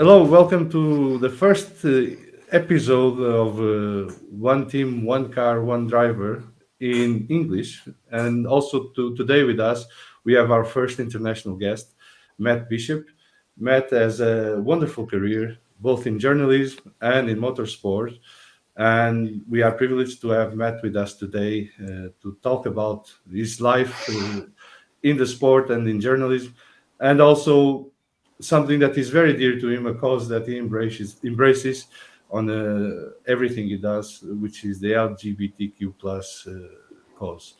Hello, welcome to the first episode of One Team, One Car, One Driver in English. And also today with us, we have our first international guest, Matt Bishop. Matt has a wonderful career, both in journalism and in motorsport. And we are privileged to have Matt with us today to talk about his life in the sport and in journalism, and also something that is very dear to him, a cause that he embraces on everything he does, which is the LGBTQ plus cause.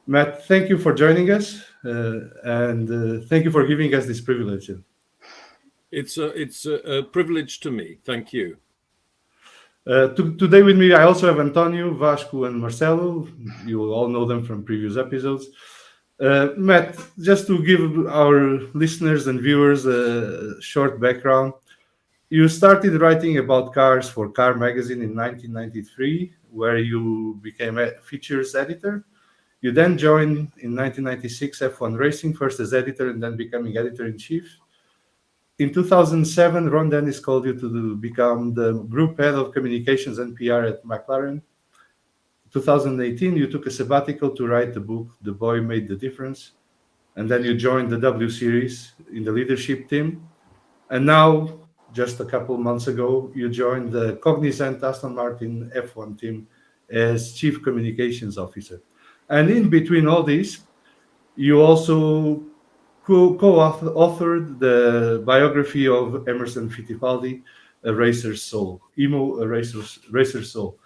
Matt, thank you for joining us, and thank you for giving us this privilege. It's a privilege to me. Thank you. Today with me, I also have Antonio, Vasco, and Marcelo. You will all know them from previous episodes. Matt, just to give our listeners and viewers a short background, you started writing about cars for Car magazine in 1993, where you became a features editor. You then joined in 1996 F1 Racing, first as editor and then becoming editor in chief. In 2007, Ron Dennis called you to become the group head of communications and PR at McLaren. 2018, you took a sabbatical to write the book The Boy Made the Difference, and then you joined the W Series in the leadership team. And now, just a couple months ago, you joined the Cognizant Aston Martin F1 team as chief communications officer. And in between all this, you also co-authored the biography of Emerson Fittipaldi, A Racer's Soul, a Racer's Soul.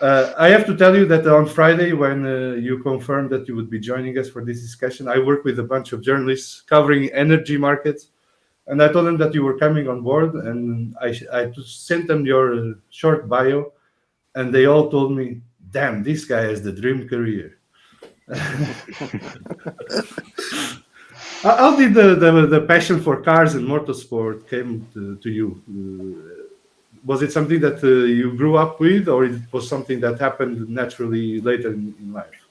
I have to tell you that on Friday, when you confirmed that you would be joining us for this discussion, I work with a bunch of journalists covering energy markets, and I told them that you were coming on board, and I sent them your short bio, and they all told me, "Damn, this guy has the dream career." How did the passion for cars and motorsport came to you? Was it something that you grew up with, or it was something that happened naturally later in life?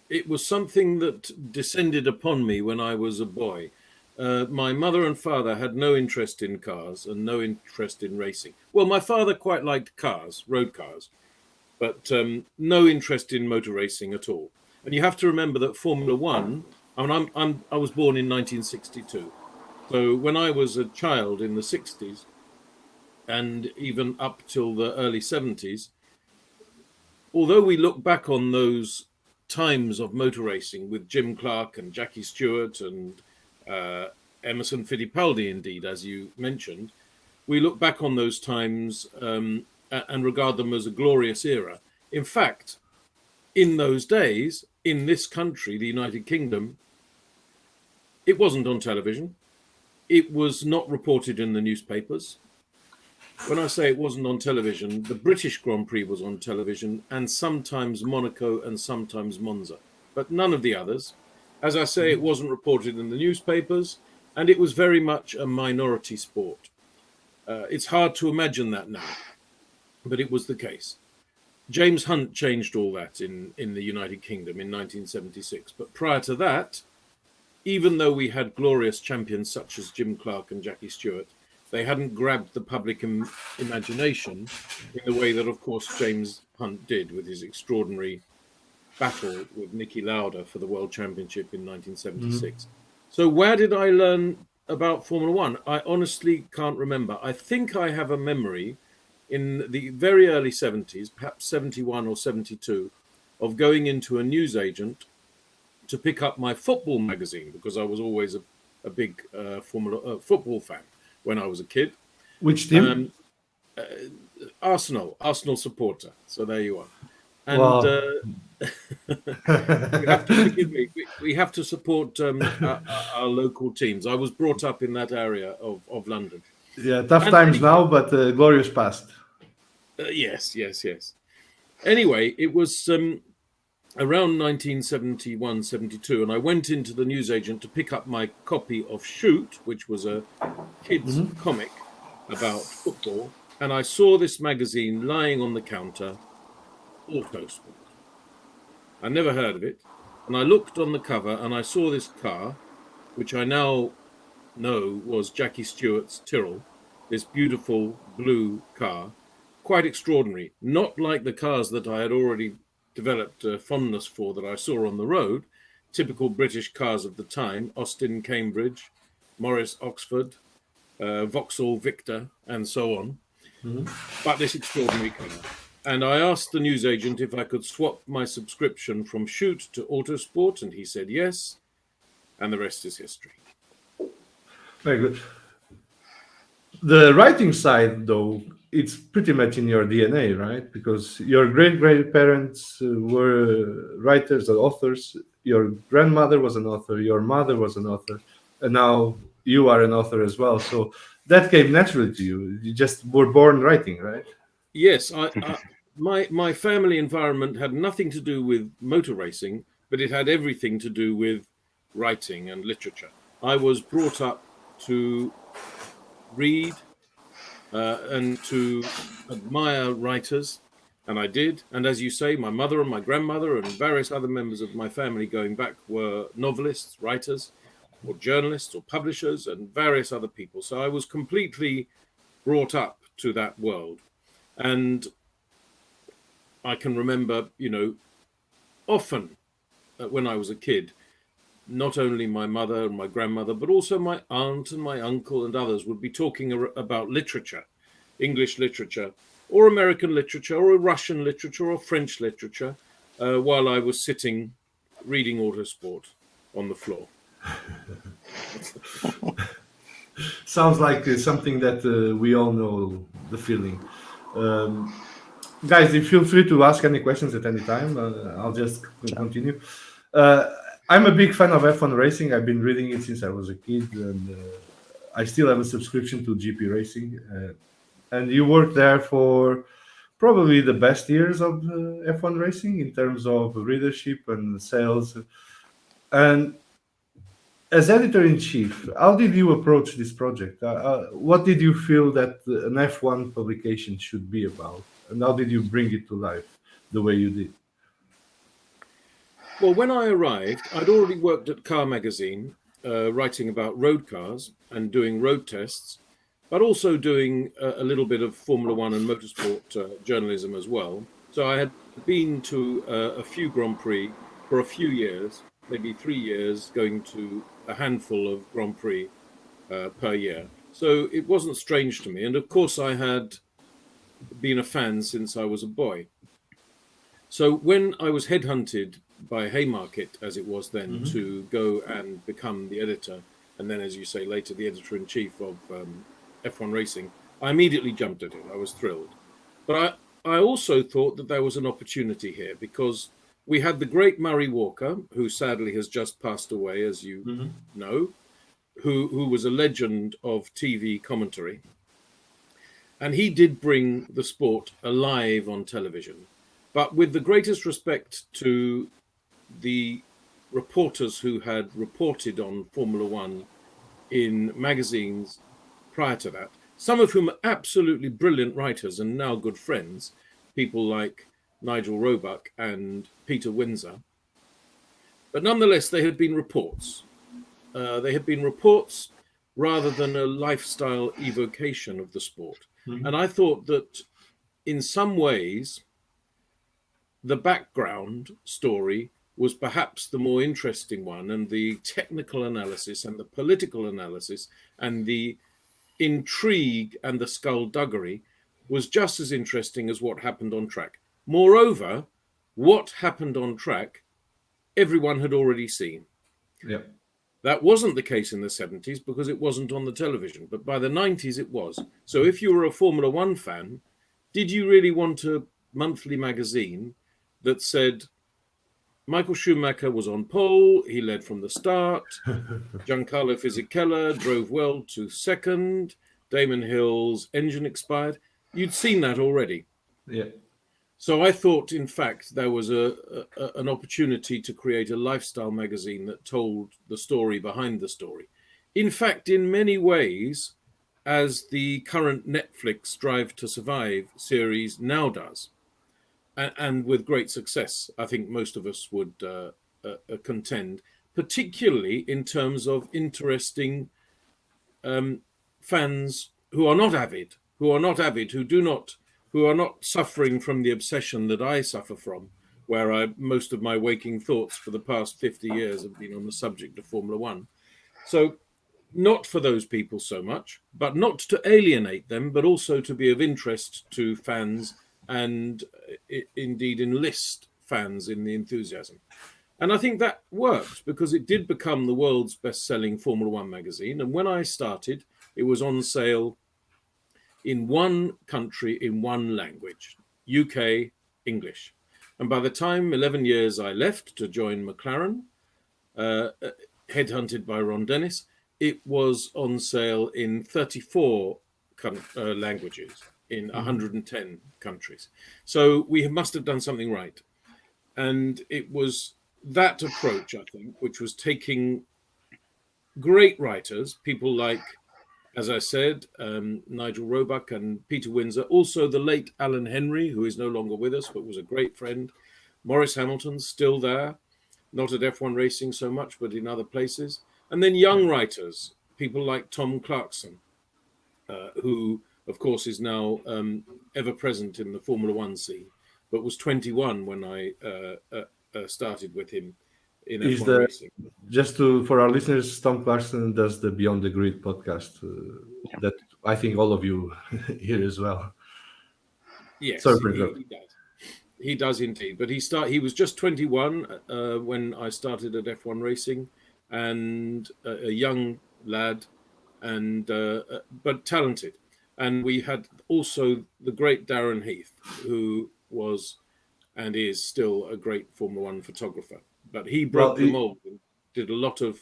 It was something that descended upon me when I was a boy. My mother and father had no interest in cars and no interest in racing. Well, my father quite liked cars, road cars, but no interest in motor racing at all. And you have to remember that Formula One. I mean, I was born in 1962, so when I was a child in the 60s, and even up till the early 70s, although we look back on those times of motor racing with Jim Clark and Jackie Stewart and Emerson Fittipaldi, indeed, as you mentioned, we look back on those times and regard them as a glorious era. In fact, in those days, in this country, the United Kingdom, it wasn't on television. It was not reported in the newspapers. When I say it wasn't on television, the British Grand Prix was on television, and sometimes Monaco and sometimes Monza, but none of the others. As I say, it wasn't reported in the newspapers, and it was very much a minority sport. It's hard to imagine that now, but it was the case. James Hunt changed all that in the United Kingdom in 1976. But prior to that, even though we had glorious champions such as Jim Clark and Jackie Stewart, they hadn't grabbed the public imagination in the way that, of course, James Hunt did with his extraordinary battle with Niki Lauda for the World Championship in 1976. So where did I learn about Formula One? I honestly can't remember. I think I have a memory in the very early 70s, perhaps 71 or 72, of going into a newsagent to pick up my football magazine, because I was always a big football fan when I was a kid. Which team? Arsenal supporter. So there you are. And Wow. you have to forgive me. We have to support our local teams. I was brought up in that area of London. Yeah, tough times now, but glorious past. Yes. Anyway, it was around 1971, 72, and I went into the newsagent to pick up my copy of Shoot, which was a kids' comic about football, and I saw this magazine lying on the counter, Autosport. I never heard of it, and I looked on the cover and I saw this car, which I now know was Jackie Stewart's Tyrrell, this beautiful blue car, quite extraordinary, not like the cars that I had already developed a fondness for that I saw on the road, typical British cars of the time, Austin, Cambridge, Morris, Oxford, Vauxhall, Victor, and so on. But this extraordinary car. And I asked the newsagent if I could swap my subscription from Shoot to Autosport, and he said yes, and the rest is history. Very good. The writing side, though, it's pretty much in your DNA, right? Because your great-grandparents were writers or authors. Your grandmother was an author. Your mother was an author. And now you are an author as well. So that came naturally to you. You just were born writing, right? Yes. My family environment had nothing to do with motor racing, but it had everything to do with writing and literature. I was brought up to read and to admire writers, and I did. And as you say, my mother and my grandmother and various other members of my family going back were novelists, writers, or journalists or publishers, and various other people. So I was completely brought up to that world. And I can remember, often when I was a kid, not only my mother and my grandmother, but also my aunt and my uncle and others would be talking about literature, English literature, or American literature, or Russian literature, or French literature, while I was sitting reading Autosport on the floor. Sounds like something that we all know the feeling. Guys, feel free to ask any questions at any time. I'll just continue. I'm a big fan of F1 racing. I've been reading it since I was a kid, and I still have a subscription to GP Racing. And you worked there for probably the best years of F1 racing in terms of readership and sales. And as editor-in-chief, how did you approach this project? What did you feel that an F1 publication should be about? And how did you bring it to life the way you did? Well, when I arrived, I'd already worked at Car magazine, writing about road cars and doing road tests, but also doing a little bit of Formula One and motorsport journalism as well. So I had been to a few Grand Prix for a few years, maybe 3 years, going to a handful of Grand Prix per year. So it wasn't strange to me. And of course, I had been a fan since I was a boy. So when I was headhunted by Haymarket, as it was then, to go and become the editor, and then, as you say, later the editor-in-chief of F1 Racing, I immediately jumped at it. I was thrilled. But I also thought that there was an opportunity here, because we had the great Murray Walker, who sadly has just passed away, as you know, who was a legend of TV commentary. And he did bring the sport alive on television. But with the greatest respect to the reporters who had reported on Formula One in magazines prior to that, some of whom are absolutely brilliant writers and now good friends, people like Nigel Roebuck and Peter Windsor. But nonetheless, they had been reports. They had been reports rather than a lifestyle evocation of the sport. And I thought that in some ways, the background story was perhaps the more interesting one, and the technical analysis and the political analysis and the intrigue and the skullduggery was just as interesting as what happened on track. Moreover, what happened on track, everyone had already seen. Yep. That wasn't the case in the 70s because it wasn't on the television, but by the 90s it was. So if you were a Formula One fan, did you really want a monthly magazine that said Michael Schumacher was on pole, he led from the start, Giancarlo Fisichella drove well to second, Damon Hill's engine expired? You'd seen that already. Yeah. So I thought, in fact, there was an opportunity to create a lifestyle magazine that told the story behind the story. In fact, in many ways, as the current Netflix Drive to Survive series now does, and with great success, I think most of us would contend, particularly in terms of interesting fans who are not avid, who are not suffering from the obsession that I suffer from, where most of my waking thoughts for the past 50 years have been on the subject of Formula One. So not for those people so much, but not to alienate them, but also to be of interest to fans and indeed enlist fans in the enthusiasm. And I think that worked because it did become the world's best-selling Formula One magazine. And when I started, it was on sale in one country, in one language, UK English. And by the time 11 years I left to join McLaren, headhunted by Ron Dennis, it was on sale in 34 languages in 110 countries. So we must have done something right. And it was that approach, I think, which was taking great writers, people like, as I said, Nigel Roebuck and Peter Windsor, also the late Alan Henry, who is no longer with us, but was a great friend. Maurice Hamilton's still there, not at F1 racing so much, but in other places. And then young writers, people like Tom Clarkson, who, of course, is now ever present in the Formula One scene, but was 21 when I started with him in F1 racing. Just for our listeners, Tom Clarkson does the Beyond the Grid podcast that I think all of you hear as well. Yes, Sorry, he does. He does indeed. But he was just 21 when I started at F1 racing, and a young lad, and but talented. And we had also the great Darren Heath, who was and is still a great Formula One photographer. But he broke the mold and did a lot of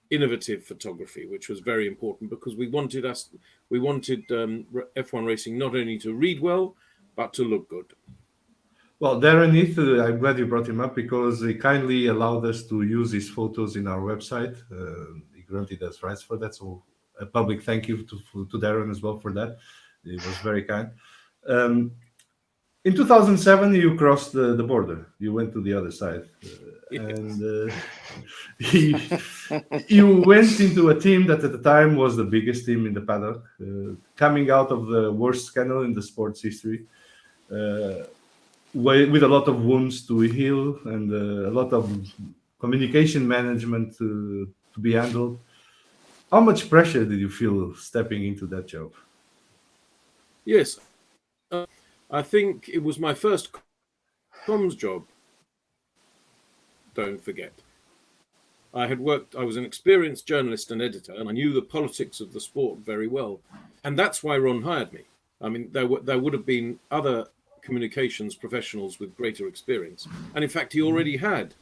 innovative photography, which was very important because we wanted F1 racing not only to read well, but to look good. Well, Darren Heath, I'm glad you brought him up because he kindly allowed us to use his photos in our website. He granted us rights for that. So a public thank you to Darren as well for that. He was very kind. In 2007, you crossed the border. You went to the other side. And you went into a team that at the time was the biggest team in the paddock, coming out of the worst scandal in the sport's history. With a lot of wounds to heal and a lot of communication management to be handled. How much pressure did you feel stepping into that job? Yes. I think it was my first comms job. Don't forget. I was an experienced journalist and editor, and I knew the politics of the sport very well. And that's why Ron hired me. I mean, there would have been other communications professionals with greater experience. And in fact, he already had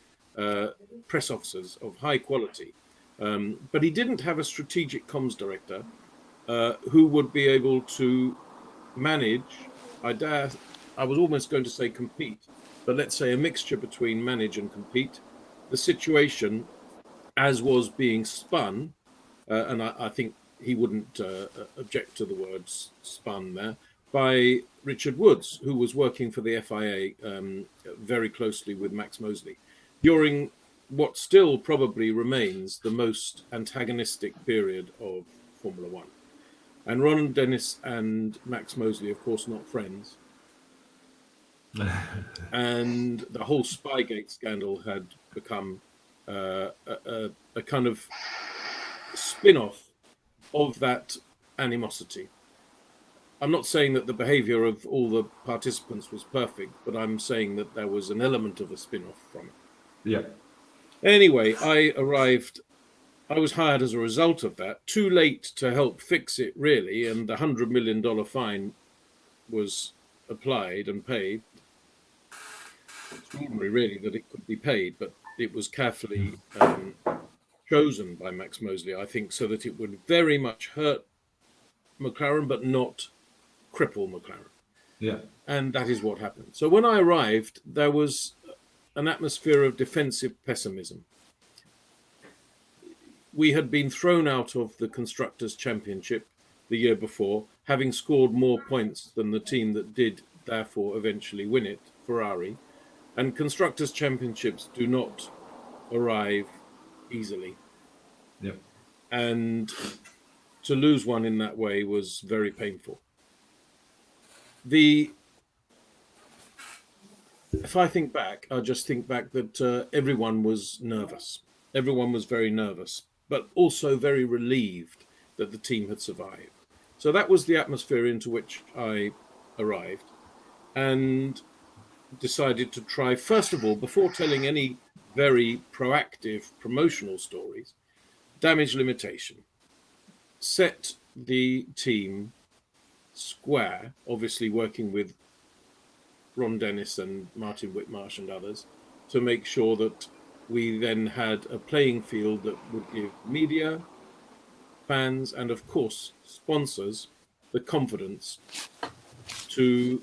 press officers of high quality. But he didn't have a strategic comms director who would be able to manage, I was almost going to say compete, but let's say a mixture between manage and compete, the situation as was being spun, and I think he wouldn't object to the words spun there, by Richard Woods, who was working for the FIA very closely with Max Mosley during what still probably remains the most antagonistic period of Formula One. And Ron Dennis and Max Mosley, of course, not friends. And the whole Spygate scandal had become a kind of spin-off of that animosity. I'm not saying that the behavior of all the participants was perfect, but I'm saying that there was an element of a spin-off from it. Yeah. Anyway, I was hired as a result of that, too late to help fix it, really, and the $100 million fine was applied and paid. Extraordinary, really, that it could be paid, but it was carefully chosen by Max Mosley, I think, so that it would very much hurt McLaren, but not cripple McLaren. Yeah. And that is what happened. So when I arrived, there was an atmosphere of defensive pessimism. We had been thrown out of the Constructors' Championship the year before, having scored more points than the team that did, therefore, eventually win it, Ferrari. And Constructors' Championships do not arrive easily. Yeah. And to lose one in that way was very painful. If I think back, I just think back that everyone was nervous. Everyone was very nervous, but also very relieved that the team had survived. So that was the atmosphere into which I arrived, and decided to try, first of all, before telling any very proactive promotional stories, damage limitation. Set the team square, obviously working with Ron Dennis and Martin Whitmarsh and others, to make sure that we then had a playing field that would give media, fans, and of course sponsors the confidence to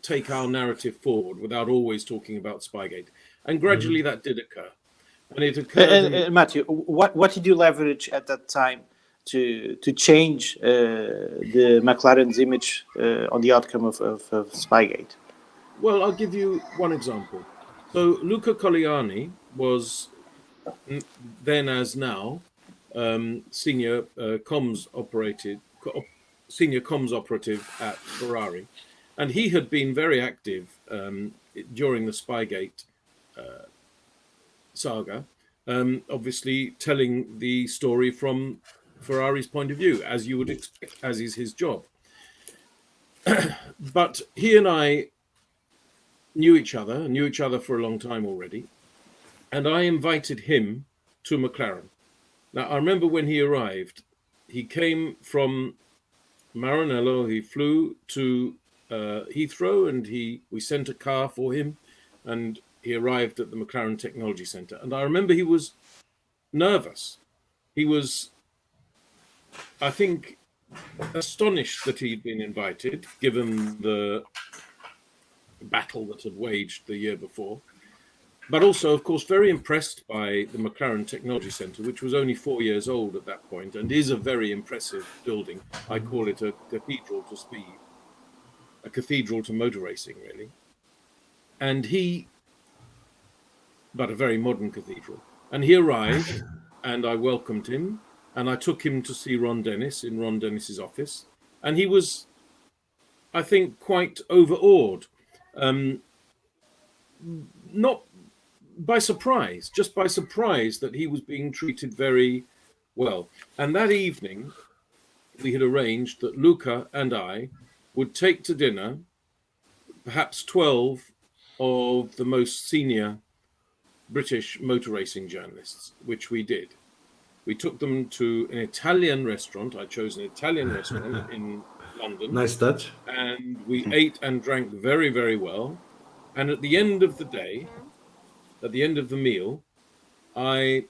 take our narrative forward without always talking about Spygate. And gradually that did occur. And it occurred... Matthew, what did you leverage at that time to change the McLaren's image on the outcome of Spygate? Well, I'll give you one example. So Luca Colliani was then, as now, senior comms operative at Ferrari, and he had been very active during the Spygate saga, obviously telling the story from Ferrari's point of view, as you would expect, as is his job. But he and I knew each other for a long time already, and I invited him to McLaren. Now, I remember when he arrived, he came from Maranello, he flew to Heathrow, and we sent a car for him, and he arrived at the McLaren Technology Centre. And I remember he was nervous. He was, I think, astonished that he'd been invited, given the battle that had waged the year before, but also, of course, very impressed by the McLaren Technology Centre, which was only 4 years old at that point and is a very impressive building. I call it a cathedral to speed, a cathedral to motor racing, really. But a very modern cathedral. And he arrived, and I welcomed him, and I took him to see Ron Dennis in Ron Dennis's office, and he was, I think, quite overawed. Not by surprise, just by surprise that he was being treated very well. And that evening, we had arranged that Luca and I would take to dinner perhaps 12 of the most senior British motor racing journalists, which we did. We took them to an Italian restaurant. I chose an Italian restaurant in London. Nice touch. And we ate and drank very, very well. And at the end of the day, at the end of the meal, I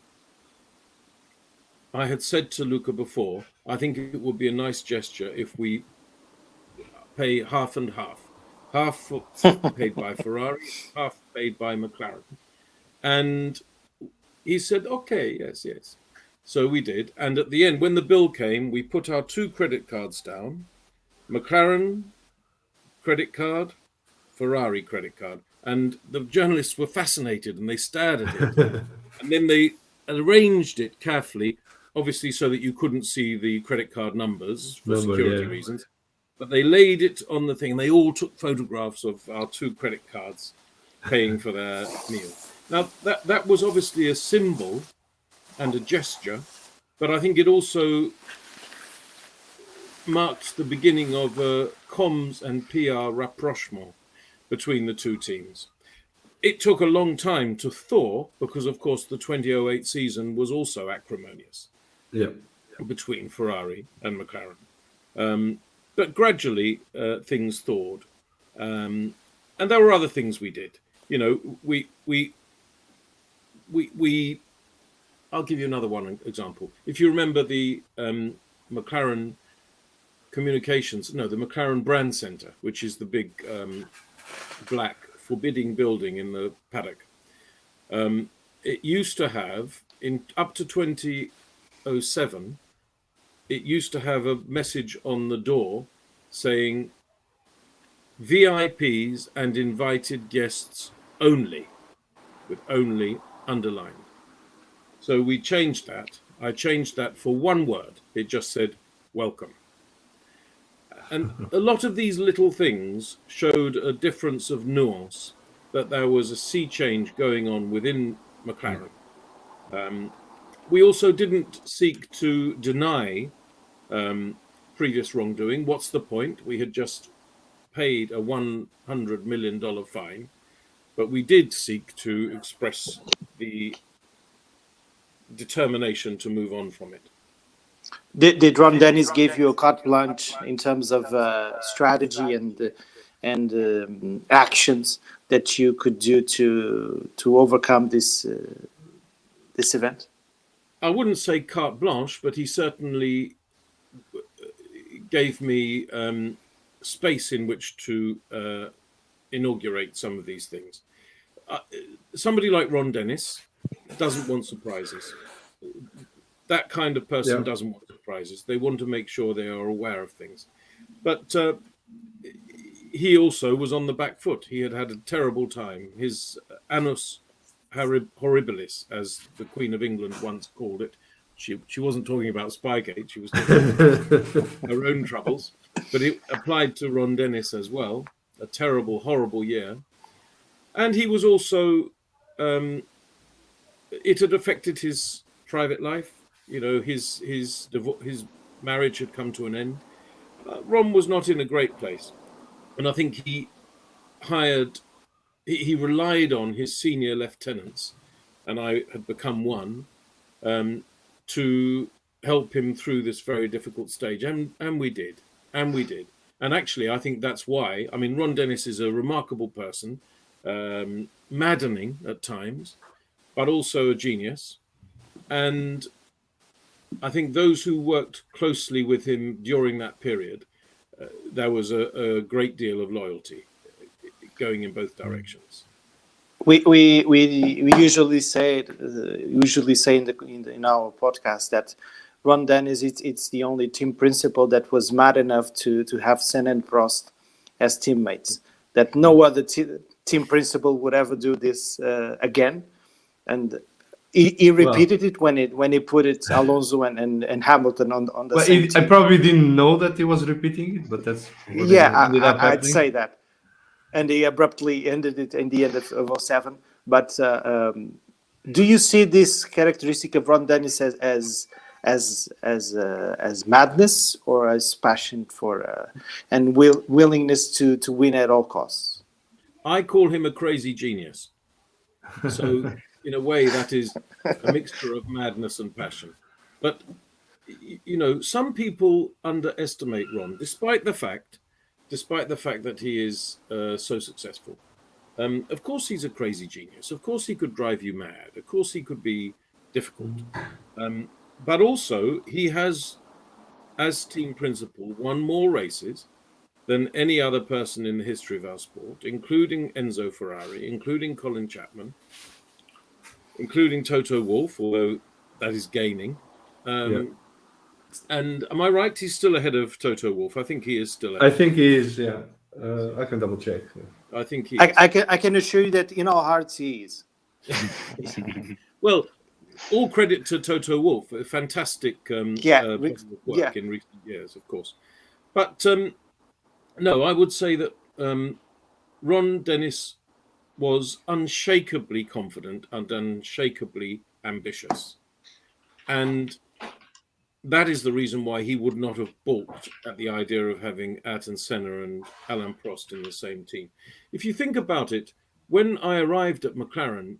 had said to Luca before, I think it would be a nice gesture if we pay half and half. Half paid by Ferrari, half paid by McLaren. And he said, okay, yes. So we did. And at the end, when the bill came, we put our 2 credit cards down. McLaren credit card, Ferrari credit card. And the journalists were fascinated and they stared at it. And then they arranged it carefully, obviously so that you couldn't see the credit card numbers for security reasons. But they laid it on the thing. They all took photographs of our 2 credit cards paying for their meal. Now, that was obviously a symbol and a gesture, but I think it also marked the beginning of a comms and PR rapprochement between the 2 teams. It took a long time to thaw because, of course, the 2008 season was also acrimonious between Ferrari and McLaren. But gradually, things thawed. And there were other things we did. You know, I'll give you another one example. If you remember the McLaren the McLaren Brand Centre, which is the big black forbidding building in the paddock. It used to have, up to 2007, it used to have a message on the door saying VIPs and invited guests only, with only underlined. So we changed that I changed that for one word. It just said, welcome. And a lot of these little things showed a difference of nuance, that there was a sea change going on within McLaren. We also didn't seek to deny previous wrongdoing. What's the point? We had just paid a $100 million fine, but we did seek to express the determination to move on from it. Did Ron Dennis give you a carte blanche in terms of strategy and actions that you could do to overcome this event? I wouldn't say carte blanche, but he certainly gave me space in which to inaugurate some of these things. Somebody like Ron Dennis doesn't want surprises. That kind of person doesn't want surprises. They want to make sure they are aware of things. But he also was on the back foot. He had had a terrible time. His annus horribilis, as the Queen of England once called it. She wasn't talking about Spygate. She was talking about her own troubles. But it applied to Ron Dennis as well. A terrible, horrible year. And he was also... it had affected his private life. You know, his marriage had come to an end. Ron was not in a great place. And I think he relied on his senior lieutenants, and I had become one, to help him through this very difficult stage. And we did. And actually, I think that's why, I mean, Ron Dennis is a remarkable person, maddening at times, but also a genius. And I think those who worked closely with him during that period, there was a great deal of loyalty going in both directions. We usually say in our podcast that Ron Dennis, it's the only team principal that was mad enough to have Senna and Prost as teammates. That no other team principal would ever do this again, and he repeated it when he put it Alonso and Hamilton on the same team. I probably didn't know that he was repeating it, but that's what ended up I'd happening. say that. And he abruptly ended it in the end of 07. But do you see this characteristic of Ron Dennis as madness or as passion for and willingness to win at all costs? I call him a crazy genius. So in a way, that is a mixture of madness and passion. But you know, some people underestimate Ron, despite the fact that he is so successful. Of course, he's a crazy genius. Of course, he could drive you mad. Of course, he could be difficult. But also, he has, as team principal, won more races than any other person in the history of our sport, including Enzo Ferrari, including Colin Chapman, including Toto Wolff, although that is gaining. And am I right? He's still ahead of Toto Wolff. I think he is still ahead. I think he is, yeah. I can double check. I think he is. I can assure you that in our hearts he is. Well, all credit to Toto Wolff. A fantastic work in recent years, of course. But no, I would say that Ron Dennis was unshakably confident and unshakably ambitious. And that is the reason why he would not have balked at the idea of having Ayrton Senna and Alain Prost in the same team. If you think about it, when I arrived at McLaren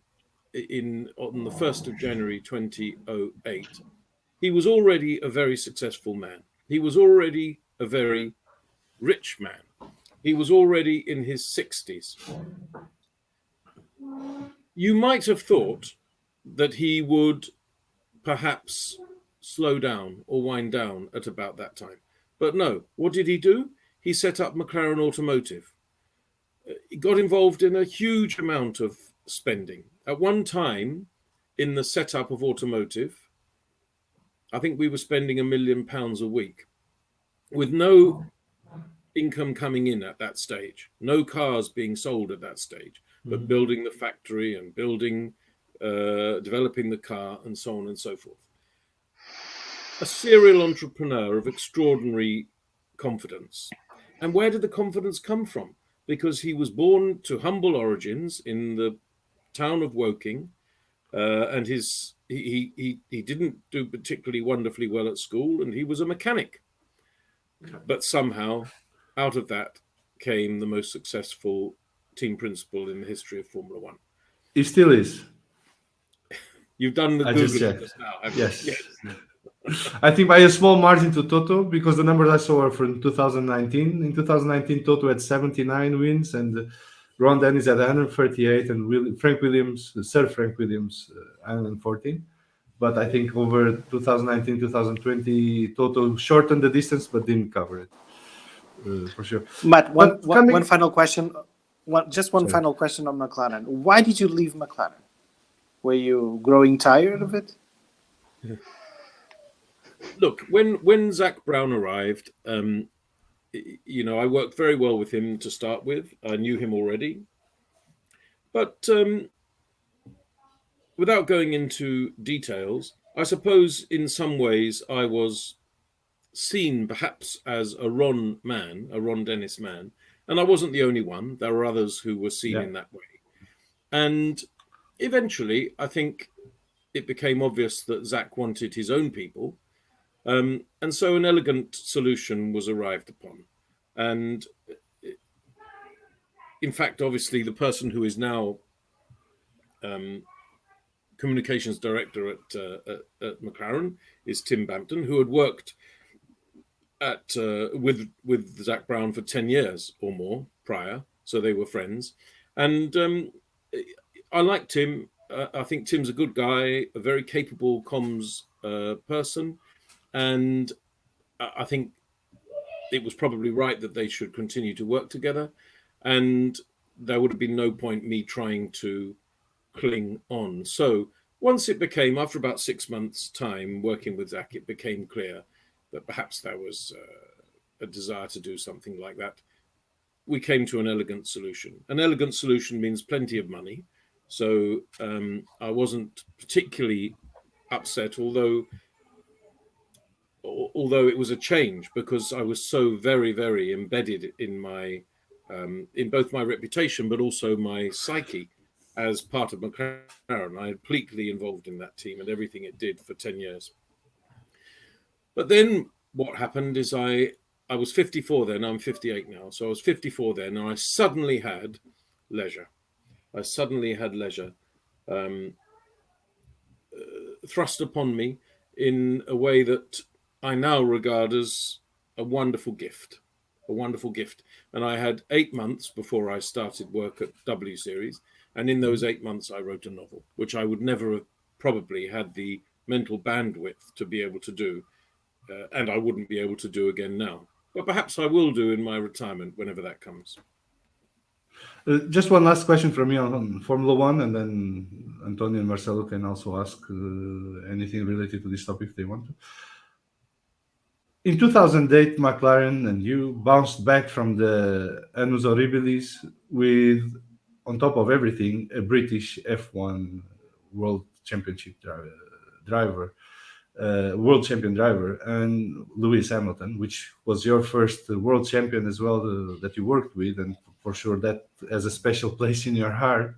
on the 1st of January 2008, he was already a very successful man. He was already a very rich man. He was already in his 60s. You might have thought that he would perhaps slow down or wind down at about that time. But no, what did he do? He set up McLaren Automotive. He got involved in a huge amount of spending. At one time, in the setup of automotive, I think we were spending £1 million a week with no income coming in at that stage, no cars being sold at that stage, but building the factory and developing the car and so on and so forth. a serial entrepreneur of extraordinary confidence. And where did the confidence come from? Because he was born to humble origins in the town of Woking, and he didn't do particularly wonderfully well at school, and he was a mechanic. But somehow, out of that came the most successful team principal in the history of Formula One. He still is. You've done the I just Googling checked. just now, haven't Yes. you? Yes. I think by a small margin to Toto, because the numbers I saw are from 2019. In 2019, Toto had 79 wins, and Ron Dennis had 138, and Sir Frank Williams, 114. But I think over 2019, 2020, Toto shortened the distance but didn't cover it, for sure. Matt, But one final question. One Sorry. final question on McLaren. Why did you leave McLaren? Were you growing tired of it? Look, when Zak Brown arrived, I worked very well with him to start with. I knew him already. But without going into details, I suppose in some ways I was seen perhaps as a Ron Dennis man. And I wasn't the only one. There were others who were seen in that way. And eventually, I think it became obvious that Zak wanted his own people. And so an elegant solution was arrived upon. And in fact, obviously, the person who is now communications director at McLaren is Tim Bampton, who had worked with Zak Brown for 10 years or more prior. So they were friends. And I liked Tim. I think Tim's a good guy, a very capable comms person. And I think it was probably right that they should continue to work together. And there would have been no point me trying to cling on. So once it became, after about 6 months' time working with Zak, it became clear that perhaps there was a desire to do something like that. We came to an elegant solution. An elegant solution means plenty of money. So I wasn't particularly upset, although it was a change, because I was so very, very embedded in my in both my reputation but also my psyche as part of McLaren. I had completely involved in that team and everything it did for 10 years. But then what happened is I was 54 then. I'm 58 now. So I was 54 then, and I suddenly had leisure. Thrust upon me in a way that I now regard as a wonderful gift. And I had 8 months before I started work at W Series. And in those 8 months, I wrote a novel, which I would never have probably had the mental bandwidth to be able to do. And I wouldn't be able to do again now. But perhaps I will do in my retirement whenever that comes. Just one last question from me on Formula One, and then Antonio and Marcelo can also ask anything related to this topic if they want to. In 2008, McLaren and you bounced back from the Annus Horribilis with, on top of everything, a British F1 World Championship driver, world champion driver, and Lewis Hamilton, which was your first world champion as well that you worked with, and for sure that has a special place in your heart.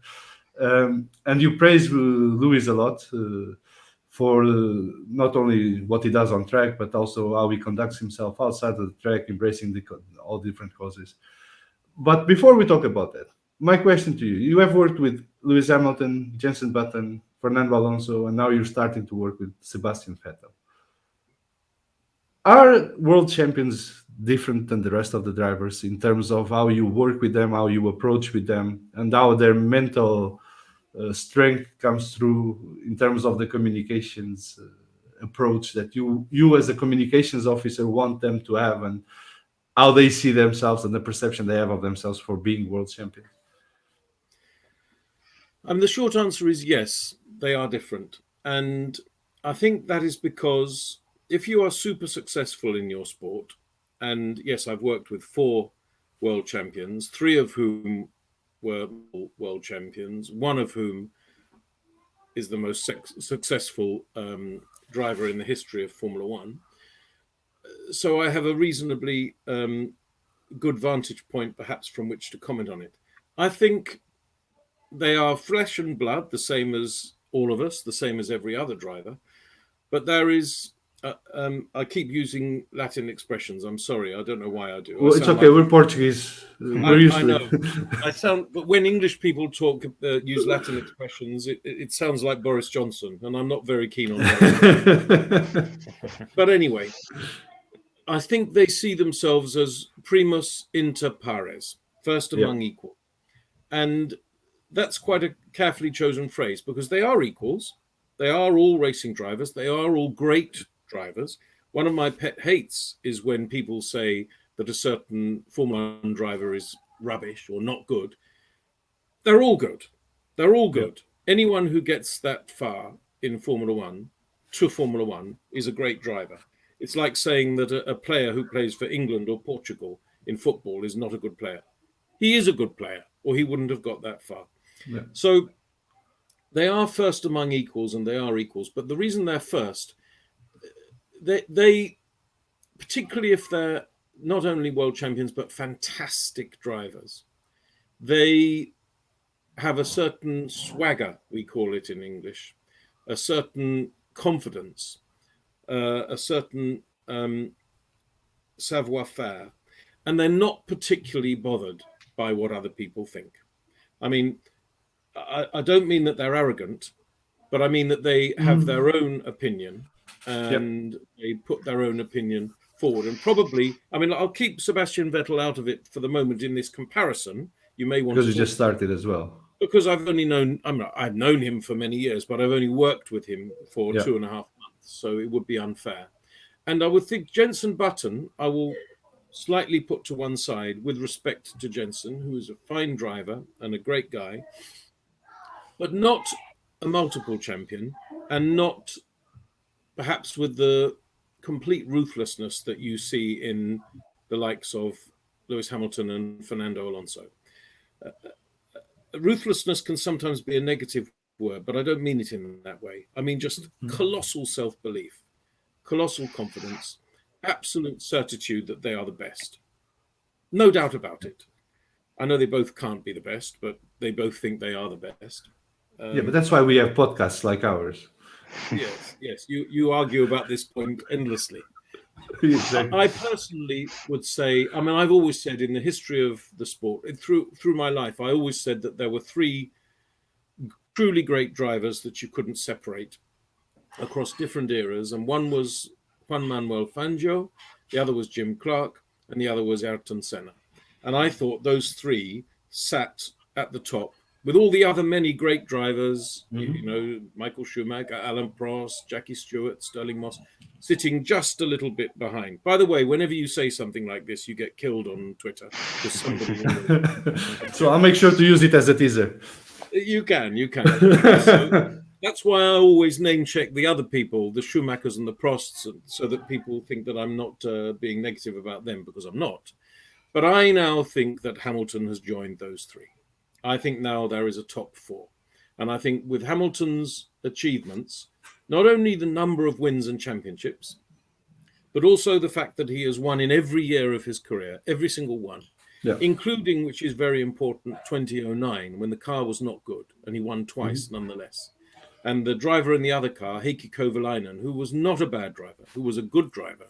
And you praise Lewis a lot for not only what he does on track, but also how he conducts himself outside of the track, embracing all different causes. But before we talk about that, my question to you: you have worked with Lewis Hamilton, Jenson Button, Fernando Alonso, and now you're starting to work with Sebastian Vettel. Are world champions different than the rest of the drivers in terms of how you work with them, how you approach with them, and how their mental strength comes through in terms of the communications approach that you as a communications officer want them to have, and how they see themselves and the perception they have of themselves for being world champions? The short answer is yes, they are different. And I think that is because if you are super successful in your sport, and yes, I've worked with 4 world champions, 3 of whom were world champions, one of whom is the most successful driver in the history of Formula One. So I have a reasonably good vantage point, perhaps, from which to comment on it. I think they are flesh and blood, the same as all of us, the same as every other driver. But there is, I keep using Latin expressions. I'm sorry, I don't know why I do. Well, it's okay. We're Portuguese. We're used to it. I know. But when English people use Latin expressions, it sounds like Boris Johnson, and I'm not very keen on that. But anyway, I think they see themselves as primus inter pares, first among equals. And that's quite a carefully chosen phrase, because they are equals. They are all racing drivers. They are all great drivers. One of my pet hates is when people say that a certain Formula One driver is rubbish or not good. They're all good. They're all good. Anyone who gets that far in Formula One to Formula One is a great driver. It's like saying that a player who plays for England or Portugal in football is not a good player. He is a good player, or he wouldn't have got that far. Yeah. So they are first among equals, and they are equals. But the reason they're first, they particularly if they're not only world champions, but fantastic drivers, they have a certain swagger, we call it in English, a certain confidence, a certain savoir-faire, and they're not particularly bothered by what other people think. I mean, I don't mean that they're arrogant, but I mean that they have their own opinion, and they put their own opinion forward. And probably, I mean, I'll keep Sebastian Vettel out of it for the moment in this comparison. You may want because you just started as well. Because I've only known, I've known him for many years, but I've only worked with him for 2.5 months, so it would be unfair. And I would think Jenson Button, I will slightly put to one side with respect to Jenson, who is a fine driver and a great guy, but not a multiple champion, and not perhaps with the complete ruthlessness that you see in the likes of Lewis Hamilton and Fernando Alonso. Ruthlessness can sometimes be a negative word, but I don't mean it in that way. I mean just colossal self-belief, colossal confidence, absolute certitude that they are the best. No doubt about it. I know they both can't be the best, but they both think they are the best. But that's why we have podcasts like ours. Yes. You argue about this point endlessly. Exactly. I personally would say, I mean, I've always said in the history of the sport, through my life, I always said that there were 3 truly great drivers that you couldn't separate across different eras. And one was Juan Manuel Fangio, the other was Jim Clark, and the other was Ayrton Senna. And I thought those 3 sat at the top with all the other many great drivers, you know, Michael Schumacher, Alain Prost, Jackie Stewart, Sterling Moss, sitting just a little bit behind. By the way, whenever you say something like this, you get killed on Twitter. So I'll make sure to use it as a teaser. You can. So that's why I always name check the other people, the Schumachers and the Prosts, so that people think that I'm not being negative about them, because I'm not. But I now think that Hamilton has joined those 3. I think now there is a top 4. And I think with Hamilton's achievements, not only the number of wins and championships, but also the fact that he has won in every year of his career, every single one, including, which is very important, 2009, when the car was not good, and he won twice nonetheless. And the driver in the other car, Heikki Kovalainen, who was not a bad driver, who was a good driver,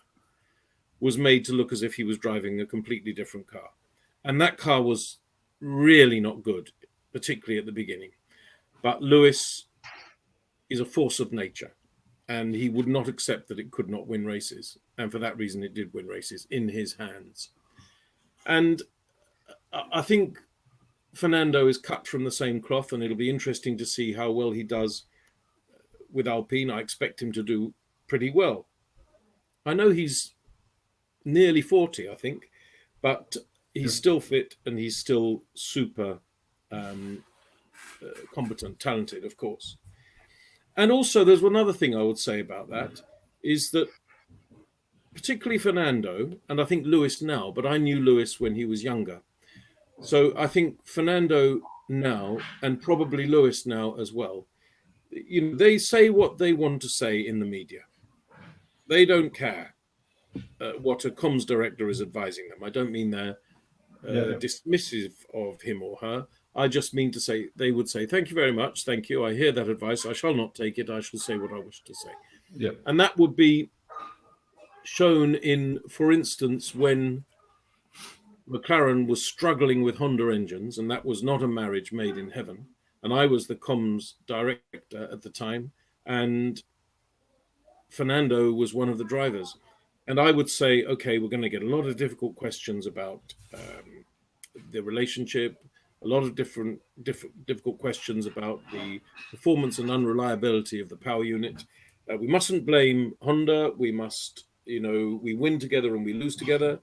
was made to look as if he was driving a completely different car. And that car was really not good, particularly at the beginning. But Lewis is a force of nature, and he would not accept that it could not win races. And for that reason, it did win races in his hands. And I think Fernando is cut from the same cloth, and it'll be interesting to see how well he does with Alpine. I expect him to do pretty well. I know he's nearly 40, I think, but he's still fit, and he's still super competent, talented, of course. And also, there's one other thing I would say about that, is that particularly Fernando, and I think Lewis now, but I knew Lewis when he was younger. So I think Fernando now, and probably Lewis now as well, they say what they want to say in the media. They don't care what a comms director is advising them. I don't mean they're dismissive of him or her. I just mean to say they would say, "Thank you very much, thank you. I hear that advice. I shall not take it. I shall say what I wish to say." Yeah. And that would be shown in, for instance, when McLaren was struggling with Honda engines, and that was not a marriage made in heaven. And I was the comms director at the time, and Fernando was one of the drivers. And I would say, okay, we're going to get a lot of difficult questions about the relationship, a lot of different difficult questions about the performance and unreliability of the power unit. We mustn't blame Honda. We must, we win together and we lose together.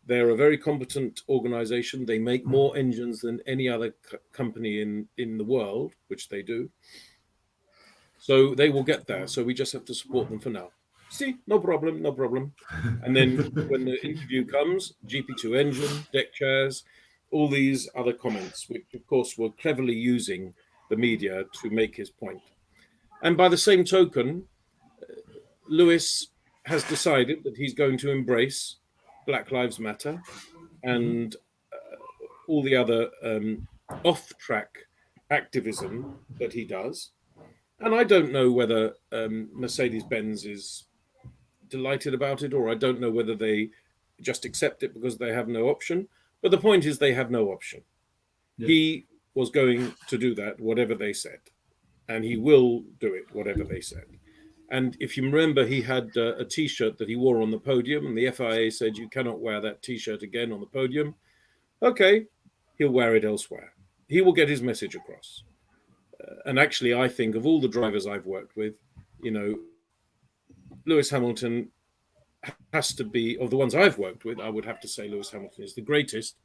They're a very competent organization. They make more engines than any other company in the world, which they do. So they will get there. So we just have to support them for now. See, no problem, no problem. And then when the interview comes, GP2 engine, deck chairs, all these other comments, which of course were cleverly using the media to make his point. And by the same token, Lewis has decided that he's going to embrace Black Lives Matter and all the other off-track activism that he does. And I don't know whether Mercedes-Benz is delighted about it, or I don't know whether they just accept it because they have no option. But the point is they have no option. Yeah. He was going to do that, whatever they said. And he will do it, whatever they said. And if you remember, he had a T-shirt that he wore on the podium, and the FIA said, you cannot wear that T-shirt again on the podium. Okay, he'll wear it elsewhere. He will get his message across. And actually, I think of all the drivers I've worked with, Lewis Hamilton has to be, of the ones I've worked with, I would have to say Lewis Hamilton is the greatest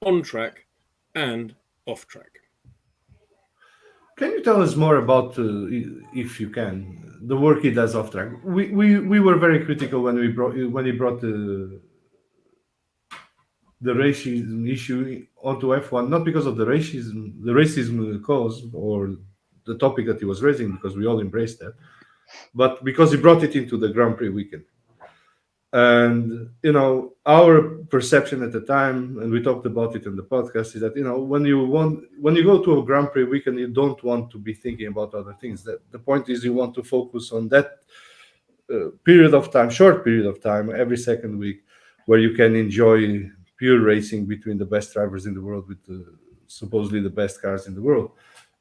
on track and off track. Can you tell us more about, if you can, the work he does off track? We were very critical when he brought the racism issue onto F1, not because of the racism cause or the topic that he was raising, because we all embraced that, but because he brought it into the Grand Prix weekend. And our perception at the time, and we talked about it in the podcast, is that when you go to a Grand Prix weekend, you don't want to be thinking about other things. That the point is you want to focus on that short period of time, every second week, where you can enjoy pure racing between the best drivers in the world with supposedly the best cars in the world.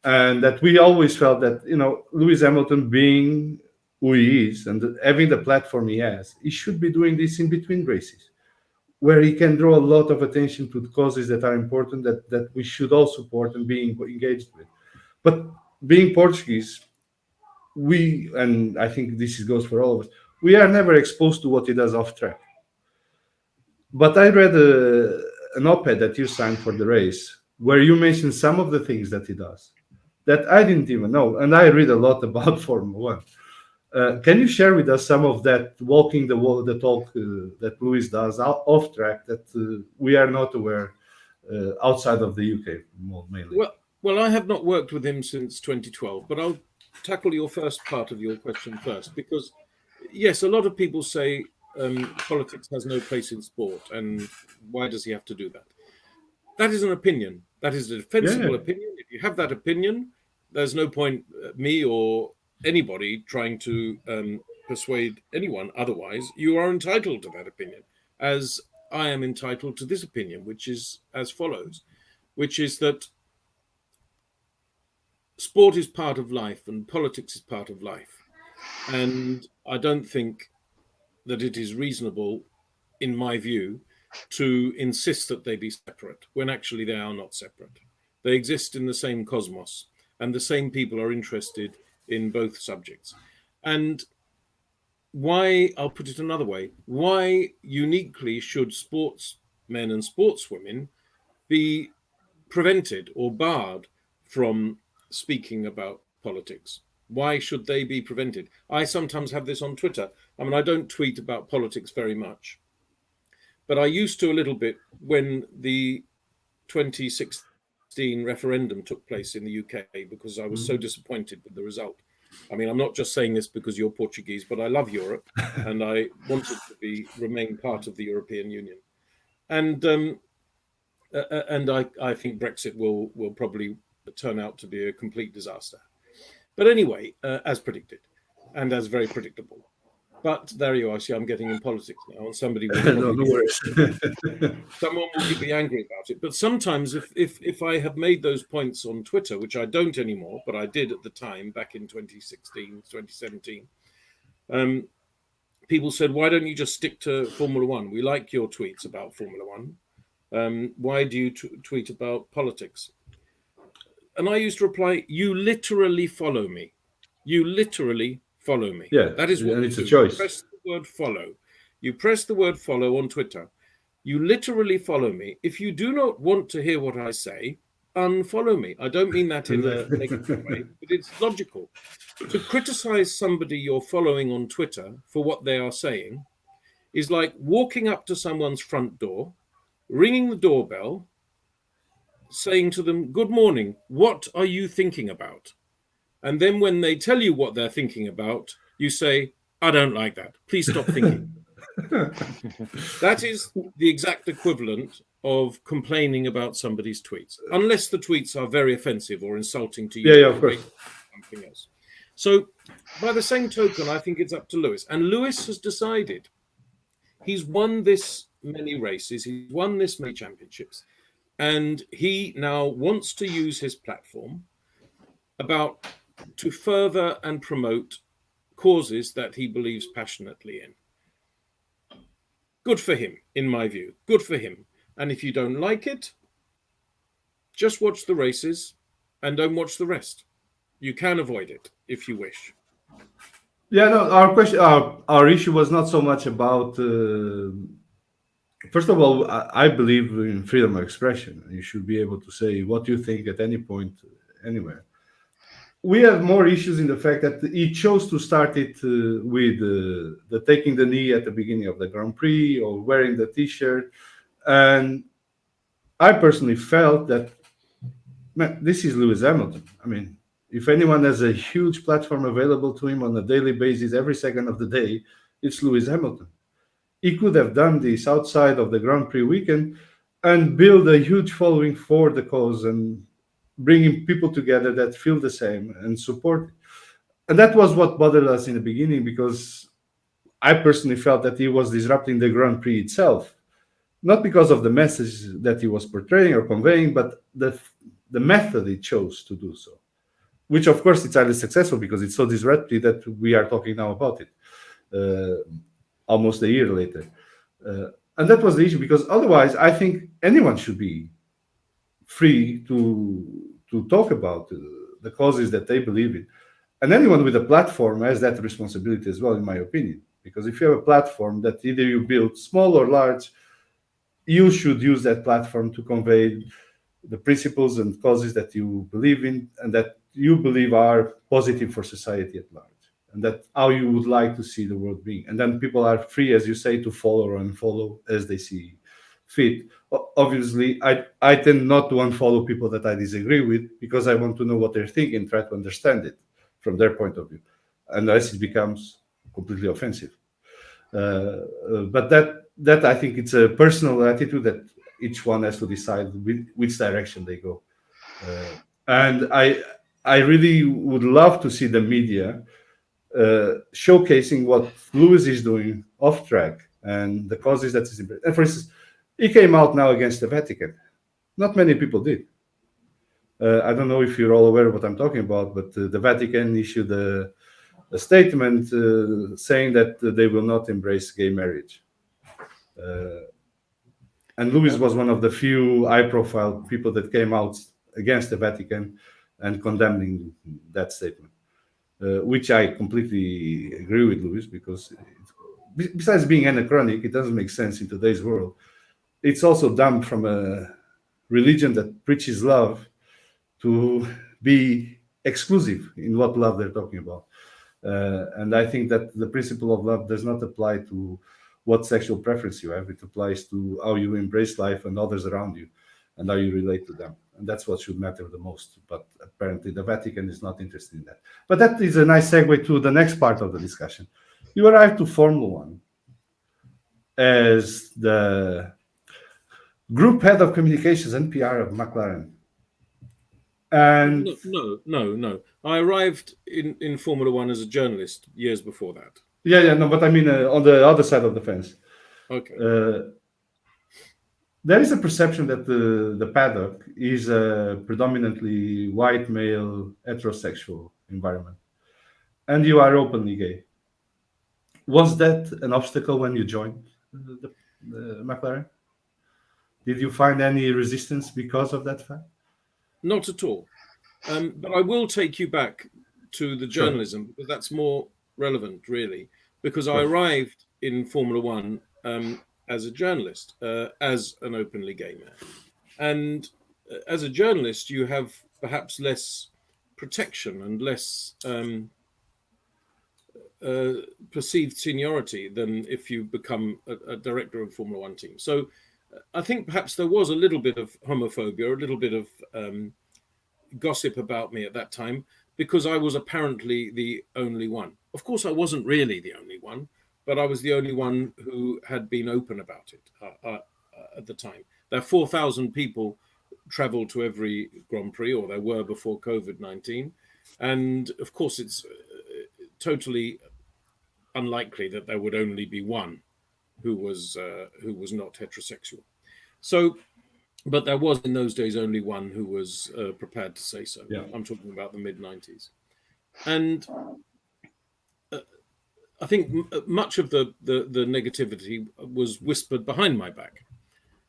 And that we always felt that Lewis Hamilton, being who he is and having the platform he has, he should be doing this in between races, where he can draw a lot of attention to the causes that are important, that we should all support and be engaged with. But being Portuguese, and I think this goes for all of us, we are never exposed to what he does off track. But I read an op-ed that you signed for the race, where you mentioned some of the things that he does that I didn't even know. And I read a lot about Formula One. Can you share with us some of that walking the talk that Lewis does off track that we are not aware outside of the UK mainly? Well, I have not worked with him since 2012, but I'll tackle your first part of your question first, because yes, a lot of people say politics has no place in sport, and why does he have to do that? That is an opinion. That is a defensible opinion. If you have that opinion, there's no point me or anybody trying to persuade anyone otherwise. You are entitled to that opinion, as I am entitled to this opinion, which is as follows, which is that sport is part of life and politics is part of life. And I don't think that it is reasonable, in my view, to insist that they be separate when actually they are not separate. They exist in the same cosmos, and the same people are interested in both subjects. And why, I'll put it another way, why uniquely should sportsmen and sportswomen be prevented or barred from speaking about politics? Why should they be prevented? I sometimes have this on Twitter. I mean, I don't tweet about politics very much, but I used to a little bit when the 2016 referendum took place in the UK, because I was so disappointed with the result. I mean, I'm not just saying this because you're Portuguese, but I love Europe and I want it to remain part of the European Union. And I think Brexit will probably turn out to be a complete disaster. But anyway, as predicted and as very predictable. But there you are. See, I'm getting in politics now, and somebody will probably someone will be angry about it. But sometimes, if I have made those points on Twitter, which I don't anymore, but I did at the time back in 2016, 2017, people said, "Why don't you just stick to Formula One? We like your tweets about Formula One. Why do you tweet about politics?" And I used to reply, "You literally follow me. You literally follow me." Yeah, that is what and you it's do. a choice. You press the word follow. You press the word follow on Twitter. You literally follow me. If you do not want to hear what I say, unfollow me. I don't mean that in a negative way, but it's logical. To criticize somebody you're following on Twitter for what they are saying is like walking up to someone's front door, ringing the doorbell, saying to them, "Good morning, what are you thinking about?" And then when they tell you what they're thinking about, you say, "I don't like that. Please stop thinking." That is the exact equivalent of complaining about somebody's tweets, unless the tweets are very offensive or insulting to you. Yeah, of course. Something else. So by the same token, I think it's up to Lewis. And Lewis has decided he's won this many races. He's won this many championships. And he now wants to use his platform to further and promote causes that he believes passionately in. Good for him, in my view. Good for him. And if you don't like it, just watch the races and don't watch the rest. You can avoid it if you wish. Yeah, no, our issue was not so much about. First of all, I believe in freedom of expression. You should be able to say what you think at any point, anywhere. We have more issues in the fact that he chose to start it with the taking the knee at the beginning of the Grand Prix or wearing the T-shirt. And I personally felt that, man, this is Lewis Hamilton. I mean, if anyone has a huge platform available to him on a daily basis, every second of the day, it's Lewis Hamilton. He could have done this outside of the Grand Prix weekend and build a huge following for the cause and bringing people together that feel the same and support it. And that was what bothered us in the beginning, because I personally felt that he was disrupting the Grand Prix itself, not because of the message that he was portraying or conveying, but the method he chose to do so, which of course it's highly successful because it's so disruptive that we are talking now about it almost a year later. And that was the issue, because otherwise I think anyone should be free to talk about the causes that they believe in. And anyone with a platform has that responsibility as well, in my opinion. Because if you have a platform that either you build small or large, you should use that platform to convey the principles and causes that you believe in and that you believe are positive for society at large. And that's how you would like to see the world being. And then people are free, as you say, to follow or unfollow as they see fit. Obviously, I tend not to unfollow people that I disagree with, because I want to know what they're thinking, try to understand it from their point of view, unless it becomes completely offensive. But that I think it's a personal attitude that each one has to decide which direction they go. And I really would love to see the media showcasing what Lewis is doing off track and the causes that is important. And for instance, he came out now against the Vatican. Not many people did. I don't know if you're all aware of what I'm talking about, but the Vatican issued a statement saying that they will not embrace gay marriage. And Lewis was one of the few high-profile people that came out against the Vatican and condemning that statement, which I completely agree with Lewis, because besides being anachronic, it doesn't make sense in today's world. It's also dumb from a religion that preaches love to be exclusive in what love they're talking about. And I think that the principle of love does not apply to what sexual preference you have. It applies to how you embrace life and others around you and how you relate to them. And that's what should matter the most. But apparently the Vatican is not interested in that. But that is a nice segue to the next part of the discussion. You arrived to Formula One as the group head of communications and PR of McLaren. And No. I arrived in Formula One as a journalist years before that. no, but I mean on the other side of the fence. Okay. There is a perception that the paddock is a predominantly white male heterosexual environment, and you are openly gay. Was that an obstacle when you joined the McLaren? Did you find any resistance because of that fact? Not at all. But I will take you back to the journalism, because that's more relevant, really, because I arrived in Formula One as a journalist, as an openly gay man. And as a journalist, you have perhaps less protection and less perceived seniority than if you become a director of a Formula One team. So I think perhaps there was a little bit of homophobia, a little bit of gossip about me at that time, because I was apparently the only one. Of course, I wasn't really the only one, but I was the only one who had been open about it at the time. There are 4,000 people traveled to every Grand Prix, or there were before COVID-19. And of course, it's totally unlikely that there would only be one who was not heterosexual. So, but there was in those days only one who was prepared to say so. Yeah. I'm talking about the mid-90s. And I think much of the negativity was whispered behind my back.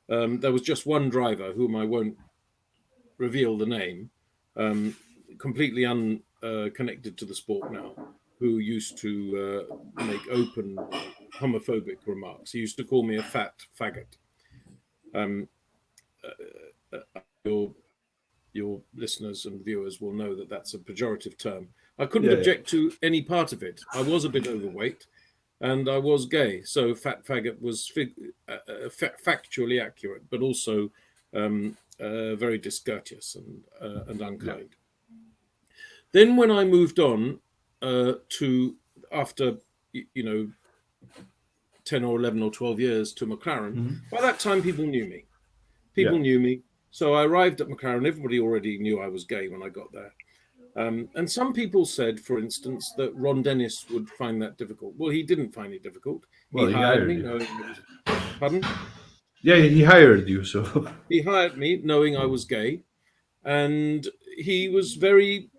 There was just one driver, whom I won't reveal the name, completely unconnected to the sport now, who used to make open homophobic remarks. He used to call me a fat faggot. Your listeners and viewers will know that that's a pejorative term. I couldn't object to any part of it. I was a bit overweight, and I was gay, so fat faggot was factually accurate, but also very discourteous and unkind. Then, when I moved on to after 10 or 11 or 12 years to McLaren, by that time people knew me. People knew me. So I arrived at McLaren. Everybody already knew I was gay when I got there. And some people said, for instance, that Ron Dennis would find that difficult. Well, he didn't find it difficult. Well, he hired me. Pardon? Yeah, he hired you, so... He hired me knowing I was gay. And he was very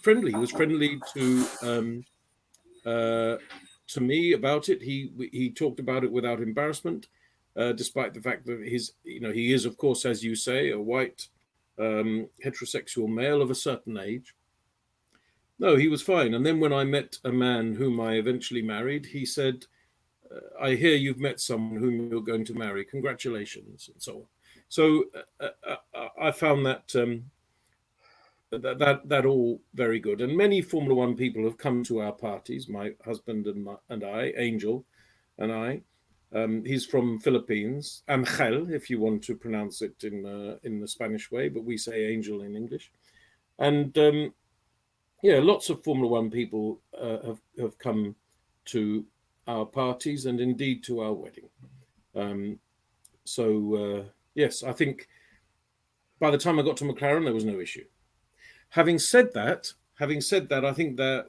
friendly. He was friendly to me about it. He talked about it without embarrassment. Despite the fact that he is, of course, as you say, a white heterosexual male of a certain age. No, he was fine. And then when I met a man whom I eventually married, he said, I hear you've met someone whom you're going to marry. Congratulations, and so on. So I found that all very good. And many Formula One people have come to our parties, my husband and I, Angel and I. He's from Philippines, Angel, if you want to pronounce it in the Spanish way, but we say Angel in English. And lots of Formula One people have come to our parties and indeed to our wedding. Yes, I think by the time I got to McLaren, there was no issue. Having said that, I think there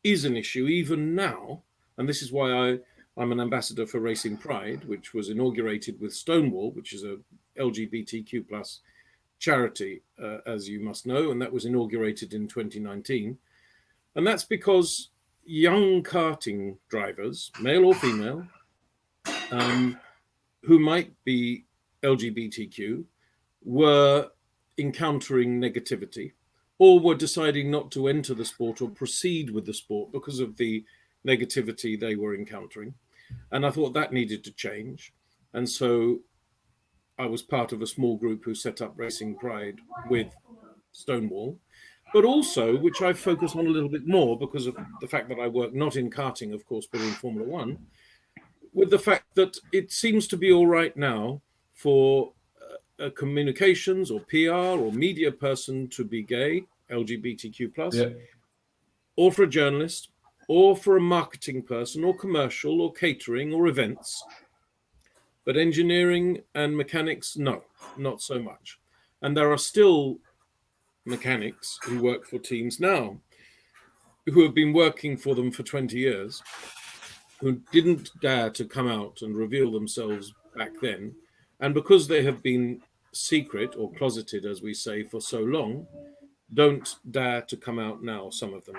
is an issue even now. And this is why I'm an ambassador for Racing Pride, which was inaugurated with Stonewall, which is a LGBTQ plus charity, as you must know, and that was inaugurated in 2019. And that's because young karting drivers, male or female, who might be LGBTQ, were encountering negativity or were deciding not to enter the sport or proceed with the sport because of the negativity they were encountering. And I thought that needed to change. And so I was part of a small group who set up Racing Pride with Stonewall, but also, which I focus on a little bit more because of the fact that I work not in karting, of course, but in Formula One, with the fact that it seems to be all right now for a communications or PR or media person to be gay, LGBTQ plus, or for a journalist, or for a marketing person, or commercial, or catering, or events. But engineering and mechanics, no, not so much. And there are still mechanics who work for teams now who have been working for them for 20 years, who didn't dare to come out and reveal themselves back then. And because they have been secret or closeted, as we say, for so long, don't dare to come out now, some of them.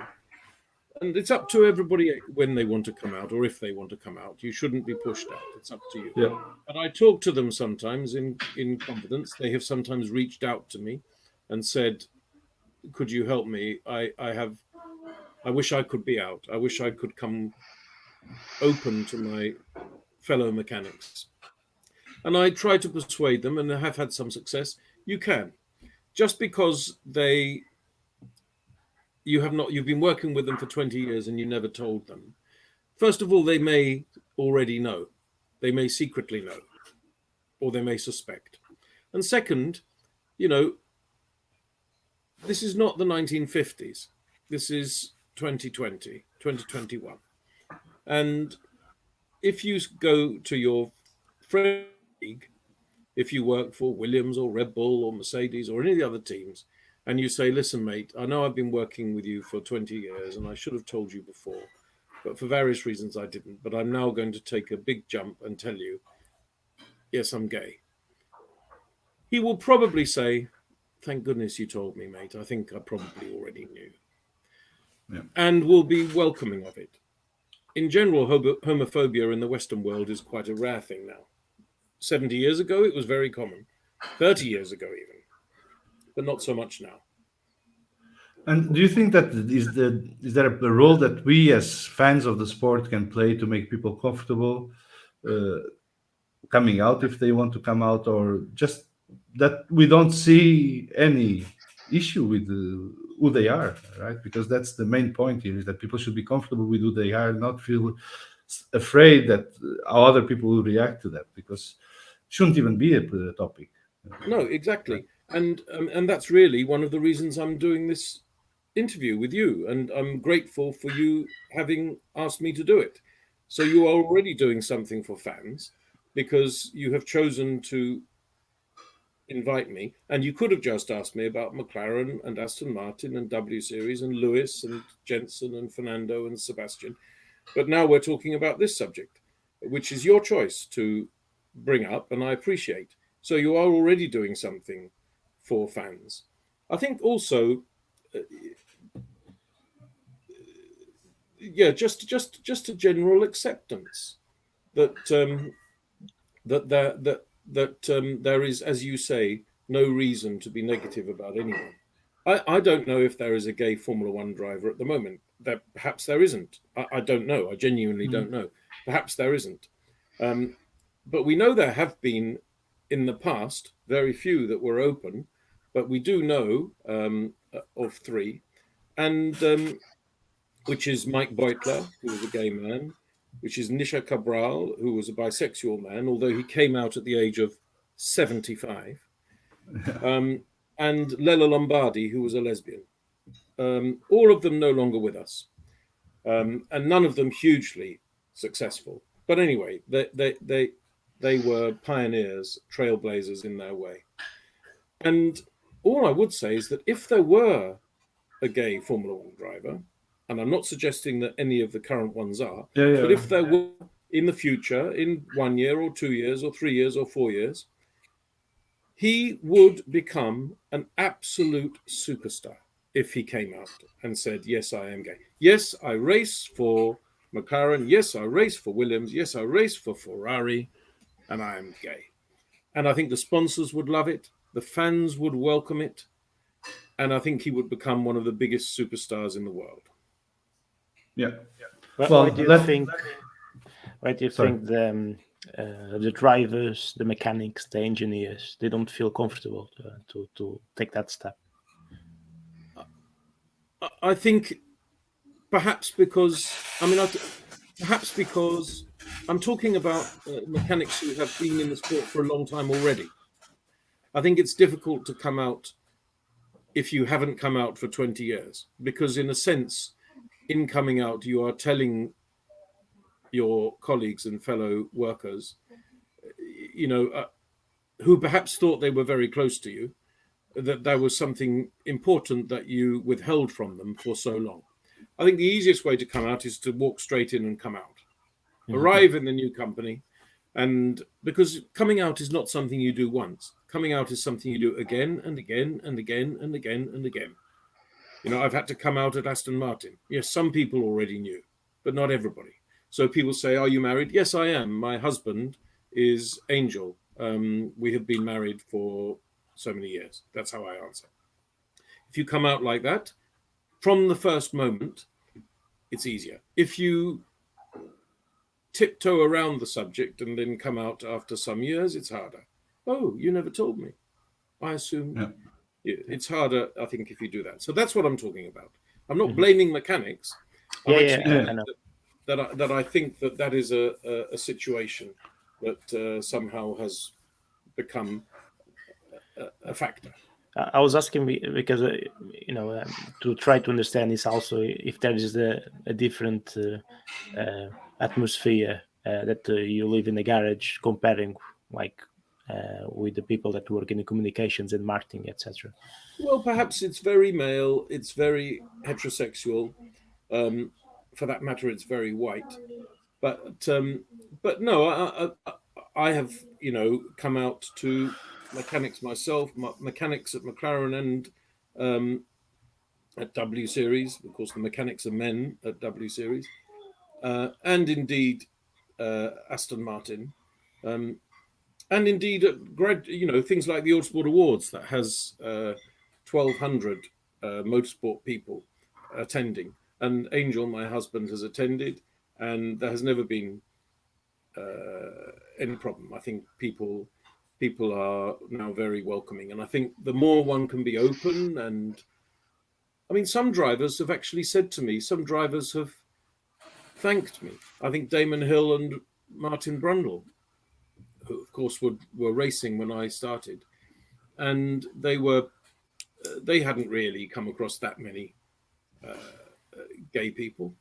And it's up to everybody when they want to come out or if they want to come out. You shouldn't be pushed out. It's up to you. Yeah. And I talk to them sometimes in confidence. They have sometimes reached out to me and said, could you help me? I wish I could be out. I wish I could come open to my fellow mechanics. And I try to persuade them, and I have had some success. You can. Just because you've been working with them for 20 years and you never told them. First of all, they may already know. They may secretly know, or they may suspect. And second, this is not the 1950s. This is 2020, 2021. And if you go to your friend league, if you work for Williams or Red Bull or Mercedes or any of the other teams, and you say, listen, mate, I know I've been working with you for 20 years and I should have told you before, but for various reasons I didn't. But I'm now going to take a big jump and tell you, yes, I'm gay. He will probably say, thank goodness you told me, mate. I think I probably already knew. Yeah. And will be welcoming of it. In general, homophobia in the Western world is quite a rare thing now. 70 years ago, it was very common. 30 years ago, even. But not so much now. And do you think that is there a role that we as fans of the sport can play to make people comfortable coming out if they want to come out, or just that we don't see any issue with who they are, right? Because that's the main point here, is that people should be comfortable with who they are, not feel afraid that how other people will react to that, because it shouldn't even be a topic. No, exactly. And that's really one of the reasons I'm doing this interview with you, and I'm grateful for you having asked me to do it. So you are already doing something for fans because you have chosen to invite me, and you could have just asked me about McLaren and Aston Martin and W Series and Lewis and Jensen and Fernando and Sebastian. But now we're talking about this subject, which is your choice to bring up, and I appreciate. So you are already doing something for fans. I think also, just a general acceptance that there is, as you say, no reason to be negative about anyone. I don't know if there is a gay Formula One driver at the moment. Perhaps there isn't. I don't know. I genuinely don't know. Perhaps there isn't. But we know there have been in the past very few that were open. But we do know of three, and which is Mike Beutler, who was a gay man, which is Nisha Cabral, who was a bisexual man, although he came out at the age of 75, and Lella Lombardi, who was a lesbian. All of them no longer with us, and none of them hugely successful. But anyway, they were pioneers, trailblazers in their way. And all I would say is that if there were a gay Formula One driver, and I'm not suggesting that any of the current ones are, but if there were in the future, in 1 year or 2 years or 3 years or 4 years, he would become an absolute superstar if he came out and said, yes, I am gay. Yes, I race for McLaren. Yes, I race for Williams. Yes, I race for Ferrari, and I am gay. And I think the sponsors would love it. The fans would welcome it. And I think he would become one of the biggest superstars in the world. Yeah. Why do you think the drivers, the mechanics, the engineers, they don't feel comfortable to take that step? I think perhaps because I'm talking about mechanics who have been in the sport for a long time already. I think it's difficult to come out if you haven't come out for 20 years, because in a sense, in coming out, you are telling your colleagues and fellow workers, who perhaps thought they were very close to you, that there was something important that you withheld from them for so long. I think the easiest way to come out is to walk straight in and come out. Arrive in the new company, and because coming out is not something you do once. Coming out is something you do again and again and again and again and again. I've had to come out at Aston Martin. Yes, some people already knew, but not everybody. So people say, "Are you married?" Yes, I am. My husband is Angel. We have been married for so many years. That's how I answer. If you come out like that, from the first moment, it's easier. If you tiptoe around the subject and then come out after some years, it's harder. Oh, you never told me. I assume. Yeah. It's harder, I think, if you do that. So that's what I'm talking about. I'm not blaming mechanics. That I think that is a situation that somehow has become a factor. I was asking because to try to understand this also, if there is a different atmosphere that you live in a garage comparing with the people that work in the communications and marketing, etc. Well, perhaps it's very male, it's very heterosexual. For that matter, it's very white. But no, I have come out to mechanics myself, mechanics at McLaren and at W Series. Of course, the mechanics are men at W Series, and indeed Aston Martin, and indeed at things like the Autosport Awards that has 1,200 motorsport people attending, and Angel, my husband, has attended, and there has never been any problem. I think people are now very welcoming, and I think the more one can be open, and I mean, some drivers have actually said to me, some drivers have thanked me. I think Damon Hill and Martin Brundle, who of course were racing when I started, and they hadn't really come across that many gay people,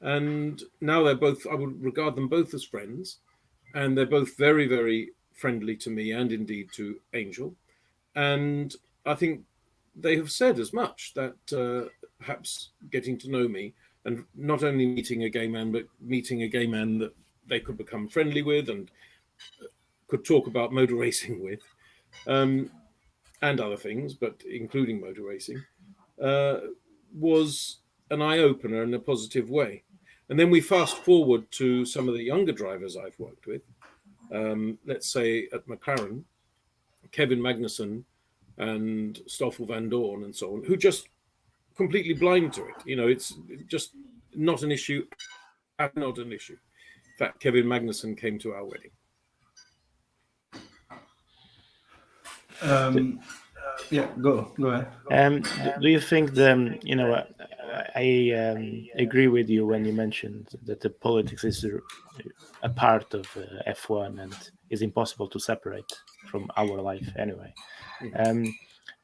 and now they're both, I would regard them both as friends, and they're both very, very friendly to me and indeed to Angel, and I think they have said as much, that perhaps getting to know me and not only meeting a gay man, but meeting a gay man that they could become friendly with and could talk about motor racing with, and other things, but including motor racing, was an eye-opener in a positive way. And then we fast forward to some of the younger drivers I've worked with, let's say at McLaren, Kevin Magnussen and Stoffel Van Dorn and so on, who just completely blind to it. It's just not an issue, not an issue. In fact, Kevin Magnussen came to our wedding. Yeah, go ahead. Do you think I agree with you when you mentioned that the politics is a part of F1 and is impossible to separate from our life anyway. Do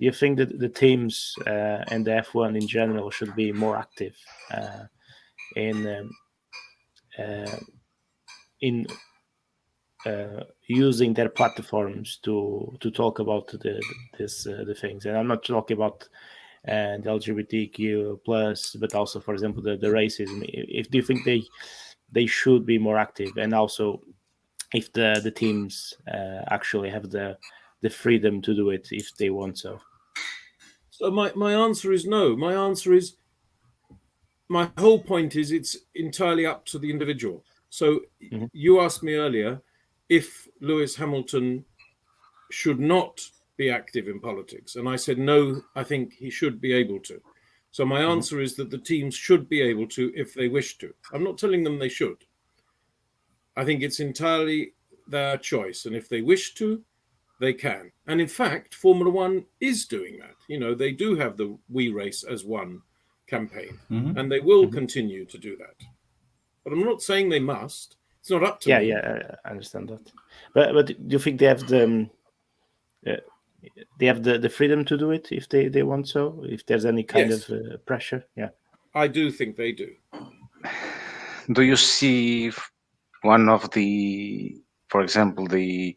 you think that the teams and the F1 in general should be more active in using their platforms to talk about the things? And I'm not talking about the LGBTQ plus, but also, for example, the racism. Do you think they should be more active, and also if the teams actually have the freedom to do it if they want so? So my answer is no. My answer is, my whole point is it's entirely up to the individual. So you asked me earlier if Lewis Hamilton should not be active in politics. And I said, no, I think he should be able to. So my answer is that the teams should be able to if they wish to. I'm not telling them they should. I think it's entirely their choice. And if they wish to, they can. And in fact, Formula One is doing that. They do have the We Race as One campaign, and they will continue to do that. But I'm not saying they must. It's not up to me. Yeah, I understand that. But do you think they have they have the freedom to do it if they want so? If there's any kind Yes. of pressure? Yeah. I do think they do. Do you see one of the, for example, the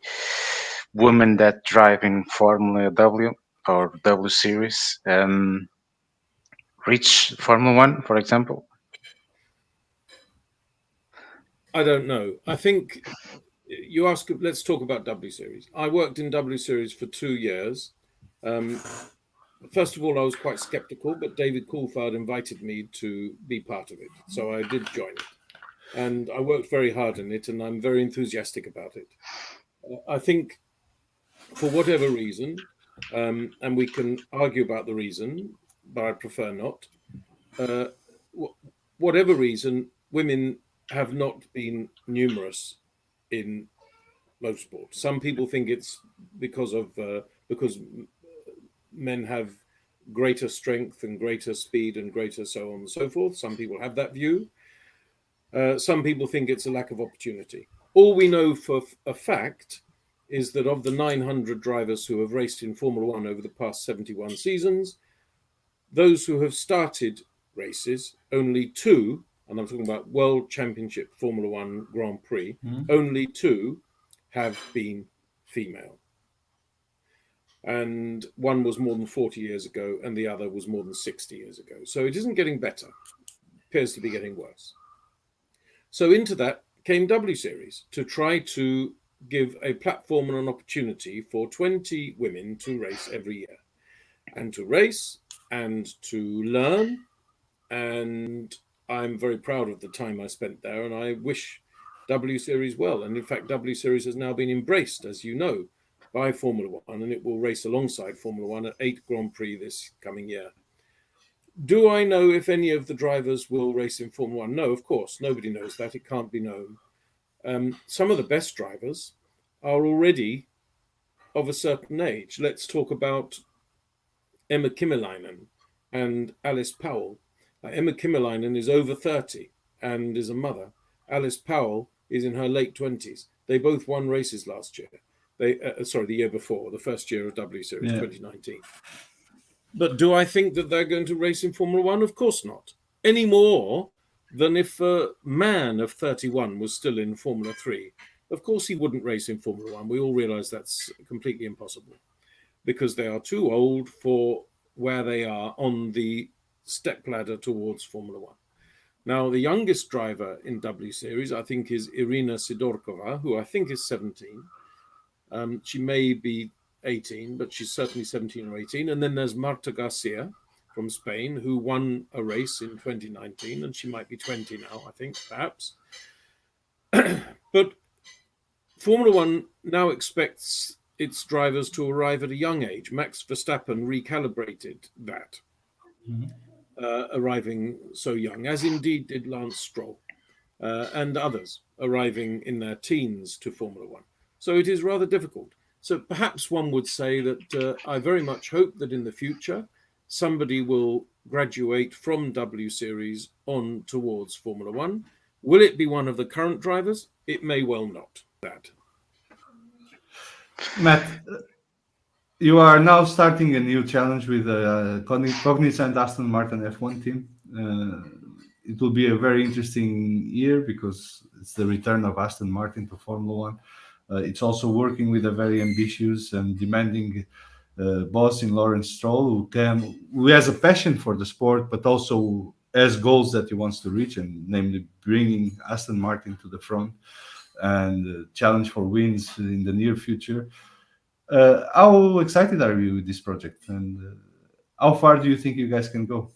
women that drive in Formula W or W Series reach Formula One, for example? I don't know. I think you ask. Let's talk about W Series. I worked in W Series for 2 years. First of all, I was quite skeptical, but David Coulthard invited me to be part of it, so I did join it, and I worked very hard in it, and I'm very enthusiastic about it. I think, for whatever reason, and we can argue about the reason, but I prefer not. Whatever reason, women have not been numerous in motorsport. Some people think it's because men have greater strength and greater speed and greater so on and so forth. Some people have that view. Some people think it's a lack of opportunity. All we know for a fact is that of the 900 drivers who have raced in Formula One over the past 71 seasons, those who have started races, only 2, and I'm talking about World Championship Formula One Grand Prix, only 2 have been female. And one was more than 40 years ago, and the other was more than 60 years ago. So it isn't getting better. It appears to be getting worse. So into that came W Series to try to give a platform and an opportunity for 20 women to race every year, and to race and to learn. And I'm very proud of the time I spent there, and I wish W Series well. And in fact, W Series has now been embraced, as you know, by Formula One, and it will race alongside Formula One at 8 Grand Prix this coming year. Do I know if any of the drivers will race in Formula One? No, of course. Nobody knows that. It can't be known. Some of the best drivers are already of a certain age. Let's talk about Emma Kymäläinen and Alice Powell. Emma Kymäläinen is over 30 and is a mother. Alice Powell is in her late 20s. They both won races last year. The year before, the first year of W Series, 2019. But do I think that they're going to race in Formula One? Of course not. Any more than if a man of 31 was still in Formula 3. Of course he wouldn't race in Formula One. We all realise that's completely impossible because they are too old for where they are on the step ladder towards Formula One. Now, the youngest driver in W Series, I think, is Irina Sidorkova, who I think is 17. She may be 18, but she's certainly 17 or 18. And then there's Marta Garcia from Spain, who won a race in 2019, and she might be 20 now, I think, perhaps. But Formula One now expects its drivers to arrive at a young age. Max Verstappen recalibrated that, arriving so young, as indeed did Lance Stroll and others arriving in their teens to Formula One. So it is rather difficult. So perhaps one would say that I very much hope that in the future, somebody will graduate from W Series on towards Formula One. Will it be one of the current drivers? It may well not. That. Matt, you are now starting a new challenge with the Cognizant Aston Martin F1 team. It will be a very interesting year because it's the return of Aston Martin to Formula One. It's also working with a very ambitious and demanding boss in Lawrence Stroll, who has a passion for the sport, but also has goals that he wants to reach, and namely bringing Aston Martin to the front and challenge for wins in the near future. How excited are you with this project, and how far do you think you guys can go?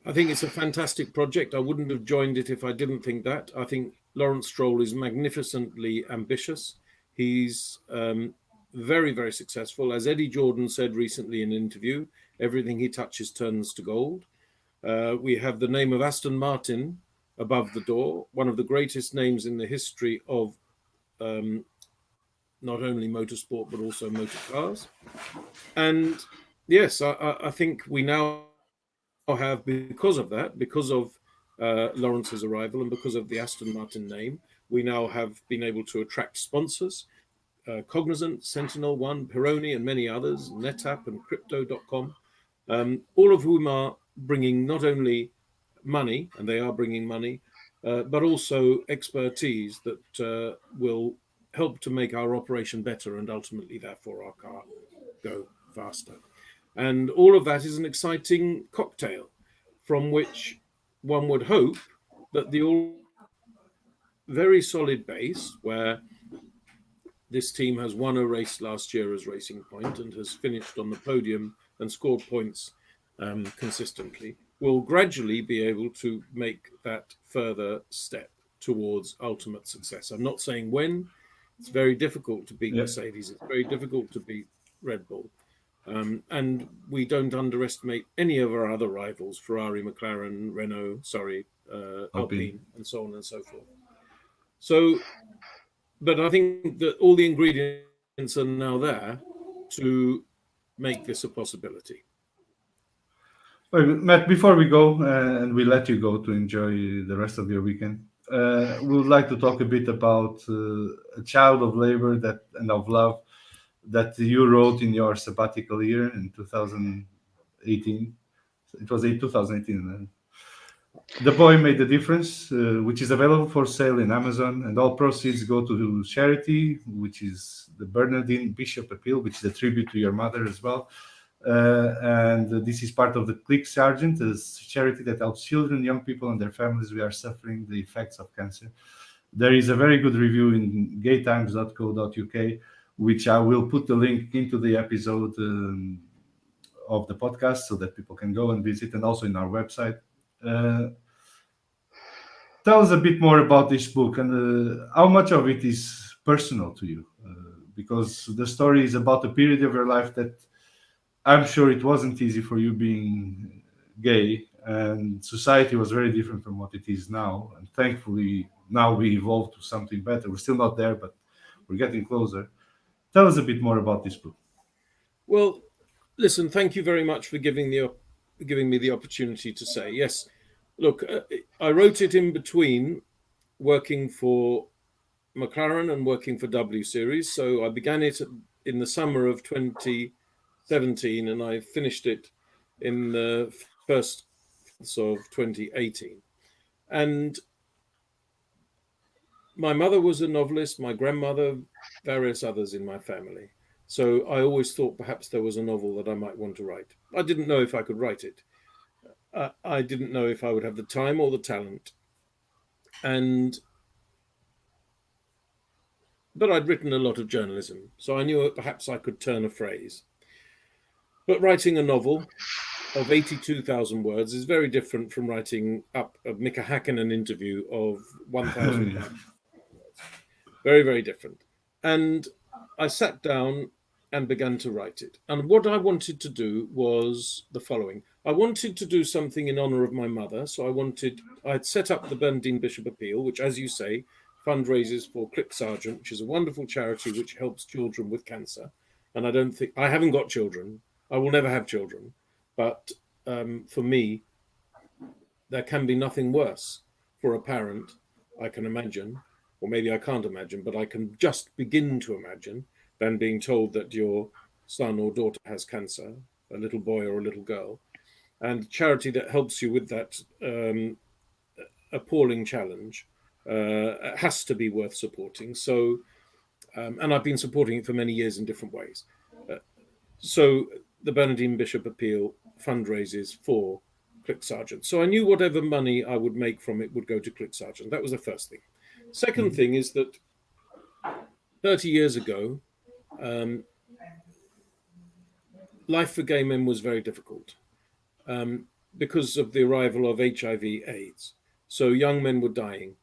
I think it's a fantastic project. I wouldn't have joined it if I didn't think that. I think Lawrence Stroll is magnificently ambitious. He's very, very successful. As Eddie Jordan said recently in an interview, everything he touches turns to gold. We have the name of Aston Martin above the door, one of the greatest names in the history of not only motorsport, but also motor cars. And yes, I think we now have, because of that, because of Lawrence's arrival and because of the Aston Martin name, we now have been able to attract sponsors. Cognizant, Sentinel One, Peroni, and many others, NetApp and Crypto.com, all of whom are bringing not only money, and they are bringing money, but also expertise that will help to make our operation better and ultimately, therefore, our car go faster. And all of that is an exciting cocktail from which one would hope that the very solid base, where this team has won a race last year as Racing Point and has finished on the podium and scored points consistently, will gradually be able to make that further step towards ultimate success. I'm not saying when. It's very difficult to beat Mercedes. It's very difficult to beat Red Bull. And we don't underestimate any of our other rivals, Ferrari, McLaren, Renault, Alpine, and so on and so forth. So, but I think that all the ingredients are now there to make this a possibility. Well, Matt, before we go and we let you go to enjoy the rest of your weekend, we would like to talk a bit about a child of labor and of love that you wrote in your sabbatical year in 2018. It was 2018. The Boy Made a Difference, which is available for sale in Amazon, and all proceeds go to charity, which is the Bernardine Bishop Appeal, which is a tribute to your mother as well. And this is part of the Click Sergeant, a charity that helps children, young people, and their families who are suffering the effects of cancer. There is a very good review in gaytimes.co.uk, which I will put the link into the episode of the podcast so that people can go and visit, and also in our website. Tell us a bit more about this book and how much of it is personal to you, because the story is about a period of your life that I'm sure it wasn't easy for you being gay, and society was very different from what it is now. And thankfully, now we evolved to something better. We're still not there, but we're getting closer. Tell us a bit more about this book. Well, listen, thank you very much for giving me the opportunity to say. Yes, look, I wrote it in between working for McLaren and working for W Series. So I began it in the summer of 2017 and I finished it in the first months of 2018. And my mother was a novelist, my grandmother, various others in my family. So I always thought perhaps there was a novel that I might want to write. I didn't know if I could write it. I didn't know if I would have the time or the talent. But I'd written a lot of journalism, so I knew perhaps I could turn a phrase. But writing a novel of 82,000 words is very different from writing up a Mika Häkkinen interview of 1,000 words. Very, very different. And I sat down and began to write it. And what I wanted to do was the following. I wanted to do something in honor of my mother. So I'd set up the Bernardine Bishop Appeal, which, as you say, fundraises for Click Sergeant, which is a wonderful charity which helps children with cancer. And I haven't got children. I will never have children. But for me, there can be nothing worse for a parent, I can imagine, or maybe I can't imagine, but I can just begin to imagine, than being told that your son or daughter has cancer, a little boy or a little girl. And charity that helps you with that appalling challenge has to be worth supporting. So, and I've been supporting it for many years in different ways. So the Bernardine Bishop Appeal fundraises for Click Sergeant. So I knew whatever money I would make from it would go to Click Sergeant. That was the first thing. Second thing is that 30 years ago, life for gay men was very difficult because of the arrival of HIV/AIDS. So young men were dying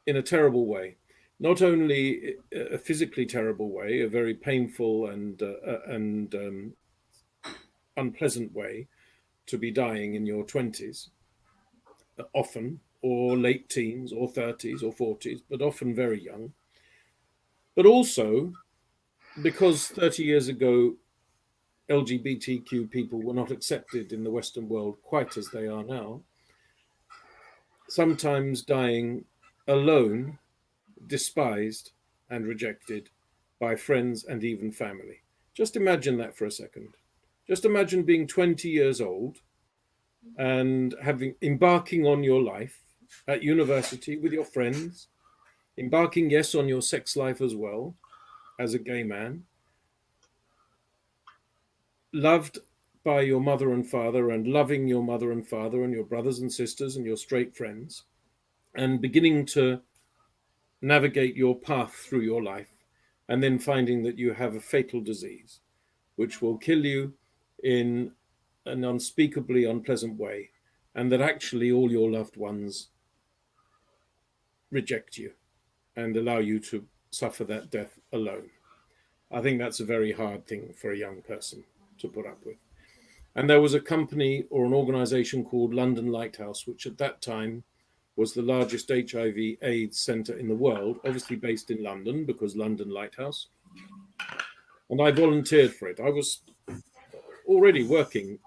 in a terrible way. Not only a physically terrible way, a very painful and unpleasant way to be dying in your 20s, often, or late teens, or 30s, or 40s, but often very young. But also, because 30 years ago, LGBTQ people were not accepted in the Western world quite as they are now, sometimes dying alone despised and rejected by friends and even family. Just imagine that for a second. Just imagine being 20 years old and embarking on your life at university with your friends, embarking, yes, on your sex life as well, as a gay man, loved by your mother and father, and loving your mother and father and your brothers and sisters and your straight friends, and beginning to navigate your path through your life, and then finding that you have a fatal disease which will kill you in an unspeakably unpleasant way, and that actually all your loved ones reject you and allow you to suffer that death alone. I think that's a very hard thing for a young person to put up with. And there was a company or an organization called London Lighthouse, which at that time was the largest HIV/AIDS centre in the world, obviously based in London because London Lighthouse. And I volunteered for it. I was already working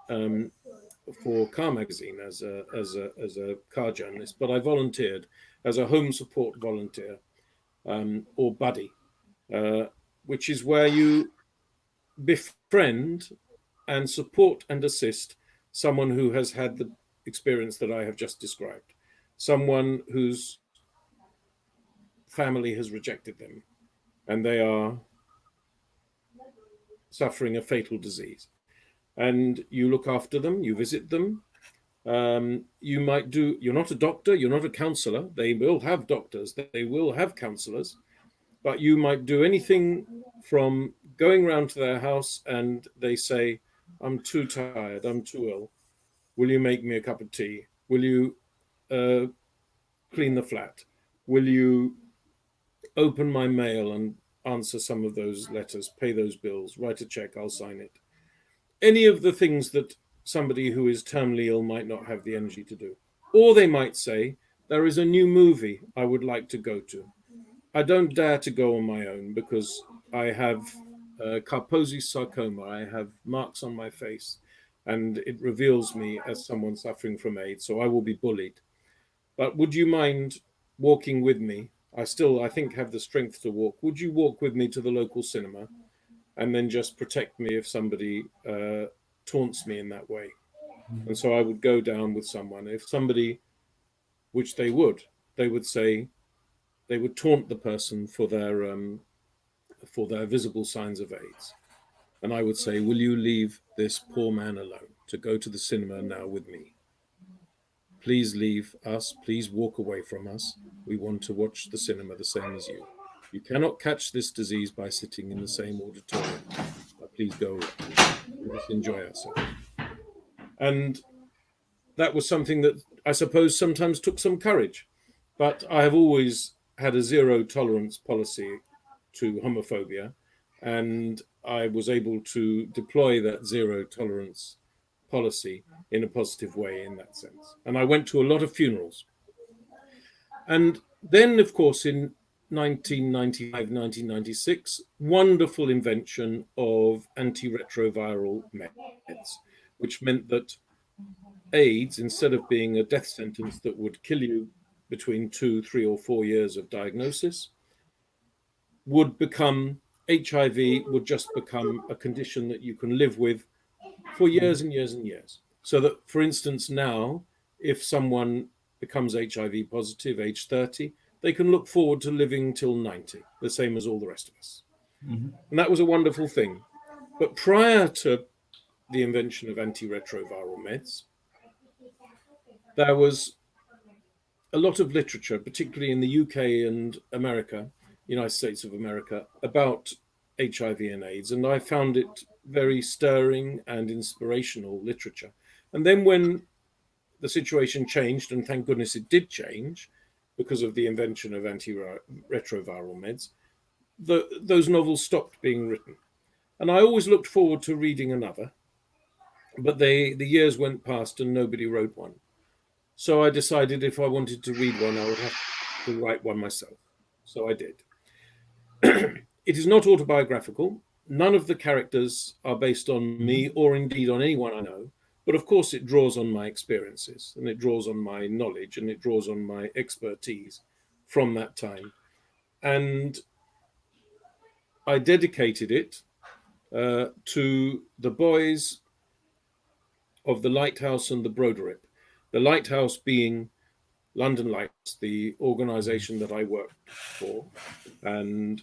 for Car Magazine as a car journalist, but I volunteered as a home support volunteer or buddy, which is where you befriend and support and assist someone who has had the experience that I have just described, someone whose family has rejected them and they are suffering a fatal disease. And you look after them, you visit them. You're not a doctor, you're not a counselor. They will have doctors, they will have counselors, but you might do anything from going round to their house and they say, I'm too tired, I'm too ill. Will you make me a cup of tea? Will you clean the flat? Will you open my mail and answer some of those letters, pay those bills, write a check, I'll sign it. Any of the things that somebody who is terminally ill might not have the energy to do. Or they might say, there is a new movie I would like to go to. I don't dare to go on my own because I have Kaposi's sarcoma. I have marks on my face and it reveals me as someone suffering from AIDS, so I will be bullied. But would you mind walking with me? I think, have the strength to walk. Would you walk with me to the local cinema and then just protect me if somebody taunts me in that way? And so I would go down with someone. If somebody, which they would say, they would taunt the person for their visible signs of AIDS. And I would say, will you leave this poor man alone to go to the cinema now with me? Please leave us. Please walk away from us. We want to watch the cinema the same as you. You cannot catch this disease by sitting in the same auditorium. Please go away. Let us enjoy ourselves. And that was something that I suppose sometimes took some courage. But I have always had a zero tolerance policy to homophobia. And I was able to deploy that zero tolerance policy in a positive way in that sense. And I went to a lot of funerals. And then, of course, in 1995, 1996, wonderful invention of antiretroviral meds, which meant that AIDS, instead of being a death sentence that would kill you between 2, 3, or 4 years of diagnosis, would become HIV would just become a condition that you can live with for years and years and years. So that, for instance, now, if someone becomes HIV positive, age 30, they can look forward to living till 90, the same as all the rest of us. Mm-hmm. And that was a wonderful thing. But prior to the invention of antiretroviral meds, there was a lot of literature, particularly in the UK and America, United States of America, about HIV and AIDS. And I found it very stirring and inspirational literature. And then when the situation changed, and thank goodness it did change because of the invention of antiretroviral meds, those novels stopped being written. And I always looked forward to reading another, but the years went past and nobody wrote one. So I decided if I wanted to read one, I would have to write one myself. So I did. It is not autobiographical. None of the characters are based on me or indeed on anyone I know. But of course, it draws on my experiences and it draws on my knowledge and it draws on my expertise from that time. and I dedicated it to the boys of the Lighthouse and the Broderick. The Lighthouse being London Lights, the organisation that I worked for and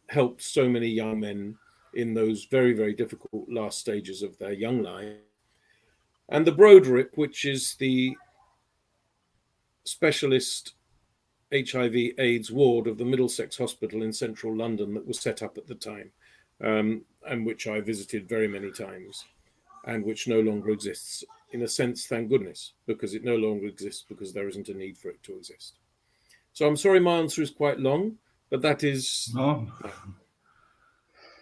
helped so many young men in those very, very difficult last stages of their young life. And the Broderick, which is the specialist HIV/AIDS ward of the Middlesex Hospital in central London that was set up at the time, and which I visited very many times, and which no longer exists. In a sense, thank goodness, because it no longer exists because there isn't a need for it to exist. So I'm sorry my answer is quite long, but that is... No,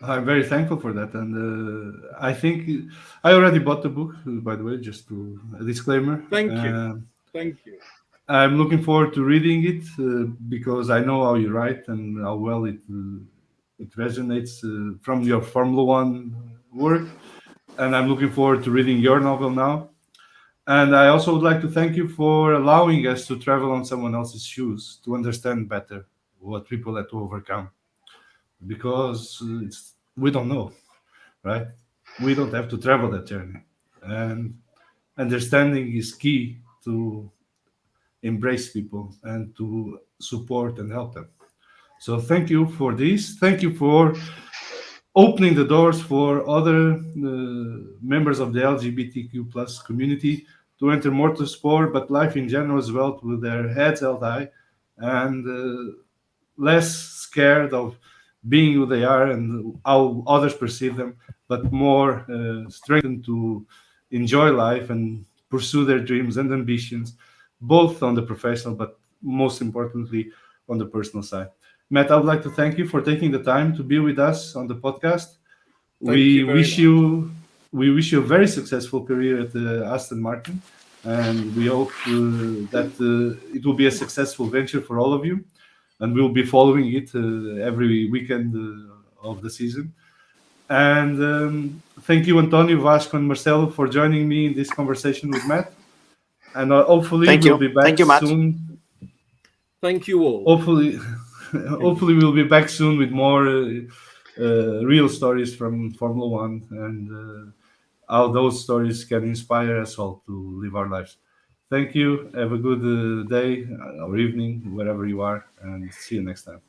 I'm very thankful for that. And I think I already bought the book, by the way, just to a disclaimer. Thank you. Thank you. I'm looking forward to reading it because I know how you write and how well it resonates from your Formula One work. And I'm looking forward to reading your novel now. And I also would like to thank you for allowing us to travel on someone else's shoes to understand better what people had to overcome. Because we don't know, right? We don't have to travel that journey. And understanding is key to embrace people and to support and help them. So thank you for this. Thank you for opening the doors for other members of the LGBTQ plus community to enter motorsport, but life in general as well, with their heads held high and less scared of being who they are and how others perceive them, but more strengthened to enjoy life and pursue their dreams and ambitions, both on the professional, but most importantly, on the personal side. Matt, I would like to thank you for taking the time to be with us on the podcast. We wish you a very successful career at Aston Martin, and we hope that it will be a successful venture for all of you, and we'll be following it every weekend of the season. And thank you, Antonio, Vasco, and Marcelo, for joining me in this conversation with Matt. And hopefully we'll be back soon. Thank you all. Hopefully we'll be back soon with more real stories from Formula One and how those stories can inspire us all to live our lives. Thank you. Have a good day or evening, wherever you are, and see you next time.